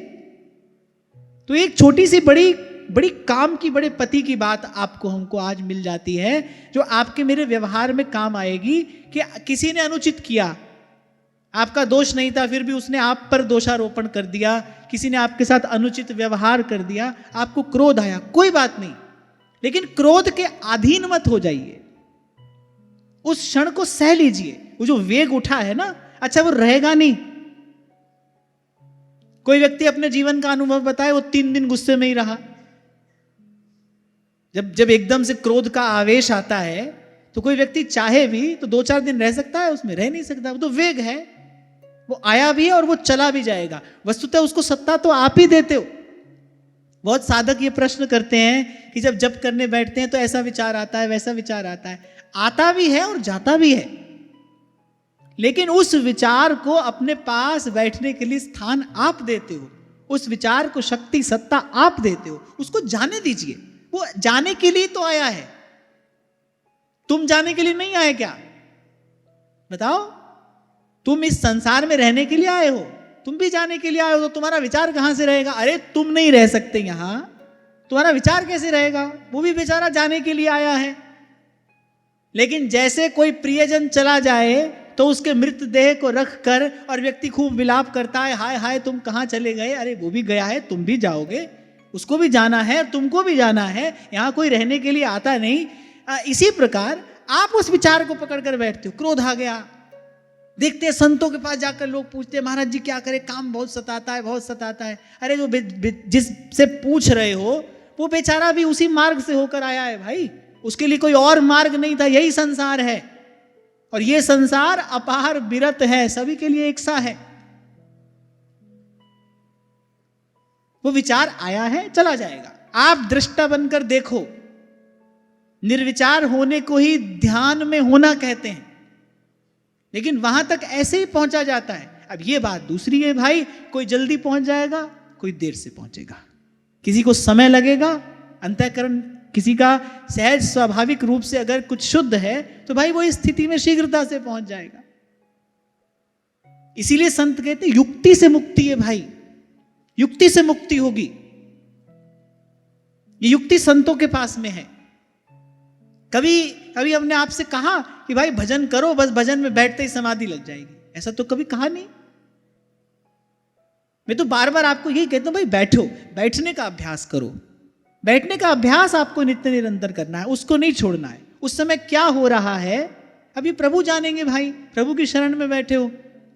तो एक छोटी सी बड़ी बड़ी काम की, बड़े पति की बात आपको हमको आज मिल जाती है, जो आपके मेरे व्यवहार में काम आएगी। कि किसी ने अनुचित किया, आपका दोष नहीं था, फिर भी उसने आप पर दोषारोपण कर दिया, किसी ने आपके साथ अनुचित व्यवहार कर दिया, आपको क्रोध आया, कोई बात नहीं, लेकिन क्रोध के अधीन मत हो जाइए। उस क्षण को सह लीजिए। वो जो वेग उठा है ना, अच्छा वो रहेगा नहीं। कोई व्यक्ति अपने जीवन का अनुभव बताए, वो 3 दिन गुस्से में ही रहा। जब एकदम से क्रोध का आवेश आता है तो कोई व्यक्ति चाहे भी तो 2-4 दिन रह सकता है, उसमें रह नहीं सकता। वो तो वेग है, वो आया भी है और वो चला भी जाएगा। वस्तुतः उसको सत्ता तो आप ही देते हो। बहुत साधक ये प्रश्न करते हैं कि जब जप करने बैठते हैं तो ऐसा विचार आता है, वैसा विचार आता है। आता भी है और जाता भी है, लेकिन उस विचार को अपने पास बैठने के लिए स्थान आप देते हो। उस विचार को शक्ति, सत्ता आप देते हो। उसको जाने दीजिए। वो जाने के लिए तो आया है, तुम जाने के लिए नहीं आए क्या? बताओ, तुम इस संसार में रहने के लिए आए हो, तुम भी जाने के लिए आए हो। तो तुम्हारा विचार कहां से रहेगा? अरे तुम नहीं रह सकते यहां, तुम्हारा विचार कैसे रहेगा? वो भी बेचारा जाने के लिए आया है। लेकिन जैसे कोई प्रियजन चला जाए तो उसके मृतदेह को रख कर और व्यक्ति खूब विलाप करता है, हाय हाय तुम कहां चले गए? अरे वो भी गया है, तुम भी जाओगे, उसको भी जाना है, तुमको भी जाना है। यहां कोई रहने के लिए आता नहीं। इसी प्रकार आप उस विचार को पकड़ कर बैठते हो। क्रोध आ गया, देखते हैं संतों के पास जाकर लोग पूछते हैं, महाराज जी क्या करें, काम बहुत सताता है, बहुत सताता है। अरे जो जिससे पूछ रहे हो वो बेचारा भी उसी मार्ग से होकर आया है भाई, उसके लिए कोई और मार्ग नहीं था। यही संसार है और ये संसार अपार विरत है, सभी के लिए एक सा है। वो विचार आया है, चला जाएगा। आप दृष्टा बनकर देखो। निर्विचार होने को ही ध्यान में होना कहते हैं, लेकिन वहां तक ऐसे ही पहुंचा जाता है। अब ये बात दूसरी है भाई, कोई जल्दी पहुंच जाएगा, कोई देर से पहुंचेगा, किसी को समय लगेगा। अंतःकरण किसी का सहज स्वाभाविक रूप से अगर कुछ शुद्ध है तो भाई वो इस स्थिति में शीघ्रता से पहुंच जाएगा। इसीलिए संत कहते हैं युक्ति से मुक्ति है भाई, युक्ति से मुक्ति होगी। ये युक्ति संतों के पास में है। कभी कभी हमने आपसे कहा कि भाई भजन करो, बस भजन में बैठते ही समाधि लग जाएगी, ऐसा तो कभी कहा नहीं। मैं तो बार बार आपको यही कहता हूं, भाई बैठो, बैठने का अभ्यास करो। बैठने का अभ्यास आपको नित्य निरंतर करना है, उसको नहीं छोड़ना है। उस समय क्या हो रहा है अभी प्रभु जानेंगे भाई, प्रभु की शरण में बैठे हो।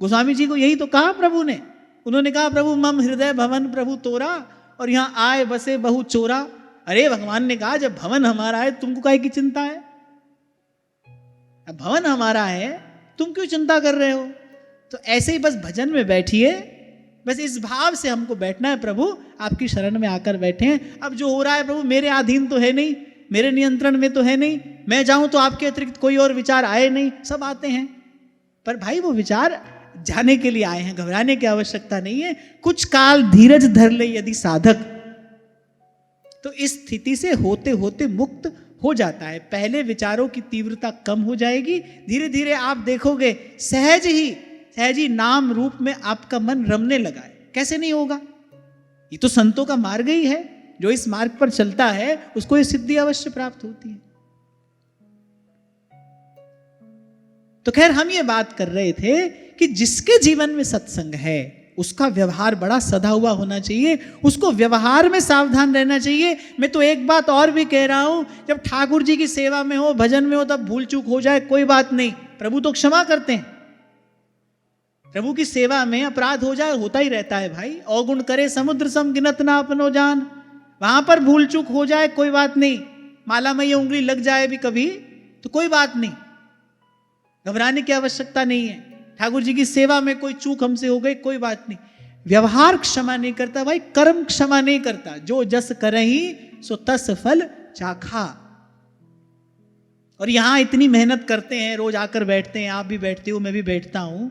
गोस्वामी जी को यही तो कहा प्रभु ने। उन्होंने कहा प्रभु मम हृदय भवन प्रभु तोरा, और यहां आए बसे बहु चोरा। अरे भगवान ने कहा जब भवन हमारा है तुमको काहे की चिंता है? अब भवन हमारा है, तुम क्यों चिंता कर रहे हो? तो ऐसे ही बस भजन में बैठिए, बस इस भाव से हमको बैठना है, प्रभु आपकी शरण में आकर बैठे हैं। अब जो हो रहा है प्रभु मेरे अधीन तो है नहीं, मेरे नियंत्रण में तो है नहीं। मैं जाऊं तो आपके अतिरिक्त कोई और विचार आए नहीं, सब आते हैं। पर भाई वो विचार जाने के लिए आए हैं, घबराने की आवश्यकता नहीं है। कुछ काल धीरज धर ले यदि साधक, तो इस स्थिति से होते होते मुक्त हो जाता है। पहले विचारों की तीव्रता कम हो जाएगी, धीरे धीरे आप देखोगे सहज ही नाम रूप में आपका मन रमने लगा है। कैसे नहीं होगा? ये तो संतों का मार्ग ही है। जो इस मार्ग पर चलता है उसको ये सिद्धि अवश्य प्राप्त होती है। तो खैर, हम ये बात कर रहे थे कि जिसके जीवन में सत्संग है उसका व्यवहार बड़ा सधा हुआ होना चाहिए, उसको व्यवहार में सावधान रहना चाहिए। मैं तो एक बात और भी कह रहा हूं, जब ठाकुर जी की सेवा में हो, भजन में हो, तब भूल चूक हो जाए कोई बात नहीं, प्रभु तो क्षमा करते हैं। प्रभु की सेवा में अपराध हो जाए, होता ही रहता है भाई। अवगुण करे समुद्र सम गिनत ना अपनो जान, वहां पर भूल चूक हो जाए कोई बात नहीं। माला में ये उंगली लग जाए भी कभी तो कोई बात नहीं, घबराने की आवश्यकता नहीं है। ठाकुर जी की सेवा में कोई चूक हमसे हो गई, कोई बात नहीं। व्यवहार क्षमा नहीं करता भाई, कर्म क्षमा नहीं करता। जो जस करहि सो तस फल चाखा। और यहां इतनी मेहनत करते हैं, रोज आकर बैठते हैं, आप भी बैठते हो, मैं भी बैठता हूं।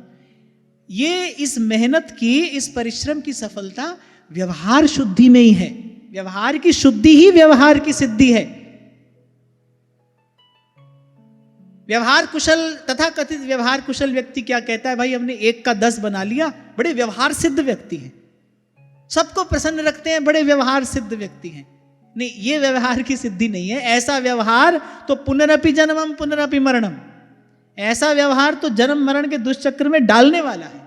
ये इस मेहनत की, इस परिश्रम की सफलता व्यवहार शुद्धि में ही है। व्यवहार की शुद्धि ही व्यवहार की सिद्धि है। व्यवहार कुशल, तथा कथित व्यवहार कुशल व्यक्ति क्या कहता है? भाई हमने 1 का 10 बना लिया, बड़े व्यवहार सिद्ध व्यक्ति हैं, सबको प्रसन्न रखते हैं, बड़े व्यवहार सिद्ध व्यक्ति हैं। नहीं, ये व्यवहार की सिद्धि नहीं है। ऐसा व्यवहार तो पुनरपि जन्मम पुनरपि मरणम, ऐसा व्यवहार तो जन्म मरण के दुष्चक्र में डालने वाला है।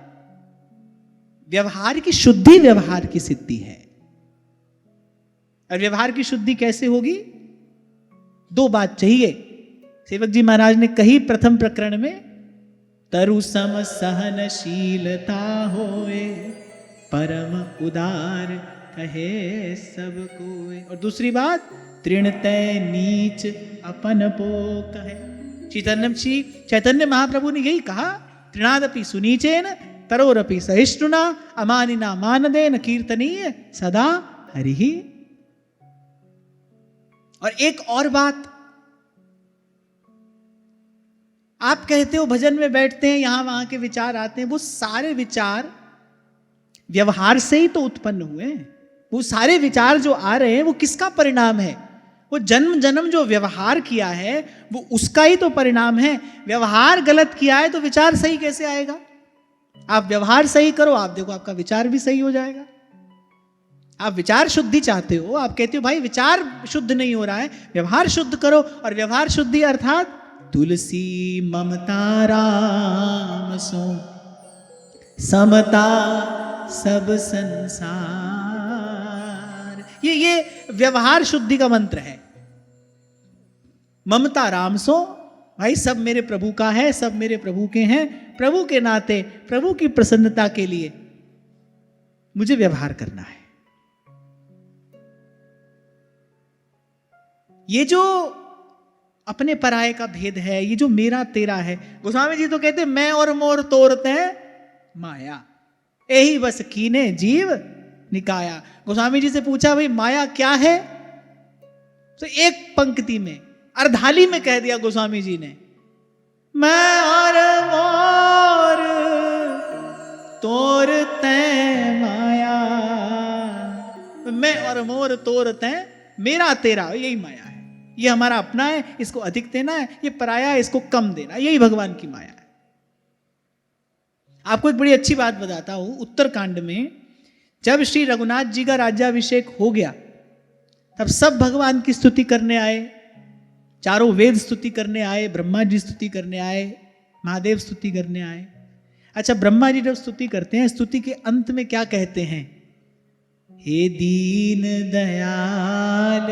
व्यवहार की शुद्धि व्यवहार की सिद्धि है। और व्यवहार की शुद्धि कैसे होगी? 2 बात चाहिए। सेवक जी महाराज ने कही प्रथम प्रकरण में, तरु सम सहनशीलता होए, परम उदार कहे सब कोय। और दूसरी बात, तृण तय नीच अपन पो कहे। चैतन्य महाप्रभु ने यही कहा, तृणादपि सुनीचेन तरोरपि सहिष्णुना अमानिना मानदेन कीर्तनीय सदा हरिहि। और एक और बात, आप कहते हो भजन में बैठते हैं, यहां वहां के विचार आते हैं, वो सारे विचार व्यवहार से ही तो उत्पन्न हुए हैं। वो सारे विचार जो आ रहे हैं वो किसका परिणाम है? वो जन्म जन्म जो व्यवहार किया है वो उसका ही तो परिणाम है। व्यवहार गलत किया है तो विचार सही कैसे आएगा? आप व्यवहार सही करो, आप देखो आपका विचार भी सही हो जाएगा। आप विचार शुद्धि चाहते हो, आप कहते हो भाई विचार शुद्ध नहीं हो रहा है, व्यवहार शुद्ध करो। और व्यवहार शुद्धि अर्थात तुलसी ममता राम सो समता सब संसार, ये व्यवहार शुद्धि का मंत्र है। ममता राम सो, भाई सब मेरे प्रभु का है, सब मेरे प्रभु के हैं, प्रभु के नाते, प्रभु की प्रसन्नता के लिए मुझे व्यवहार करना है। ये जो अपने पराये का भेद है, ये जो मेरा तेरा है, गोस्वामी जी तो कहते मैं और मोर तोरते हैं माया, यही बस कीने जीव निकाया। गोस्वामी जी से पूछा भाई माया क्या है, तो एक पंक्ति में, अर्धाली में कह दिया गोस्वामी जी ने, मैं और मोर तोरते माया। मैं और मोर तोरते मेरा तेरा, यही माया है। ये हमारा अपना है, इसको अधिक देना है, ये पराया है, इसको कम देना, यही भगवान की माया है। आपको एक बड़ी अच्छी बात बताता हूं, उत्तरकांड में जब श्री रघुनाथ जी का राज्याभिषेक हो गया, तब सब भगवान की स्तुति करने आए, चारों वेद स्तुति करने आए, ब्रह्मा जी स्तुति करने आए, महादेव स्तुति करने आए। अच्छा, ब्रह्मा जी जब स्तुति करते हैं, स्तुति के अंत में क्या कहते हैं? हे दीन दयाल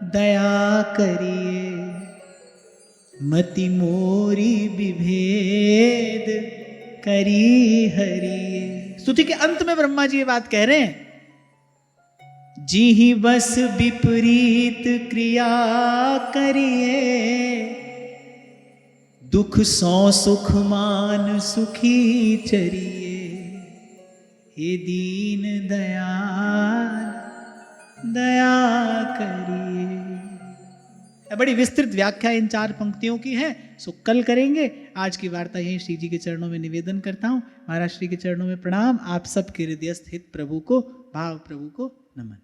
दया करिए, मति मोरी विभेद करी हरिए। स्तुति के अंत में ब्रह्मा जी ये बात कह रहे हैं, जी ही बस विपरीत क्रिया करिए, दुख सौ सुख मान सुखी चरिए, हे दीन दयाल दया करिए। बड़ी विस्तृत व्याख्या इन 4 पंक्तियों की है। सो कल करेंगे। आज की वार्ता यहीं श्री जी के चरणों में निवेदन करता हूँ। महाराज श्री के चरणों में प्रणाम। आप सबके हृदयस्थ हित प्रभु को, भाव प्रभु को नमन।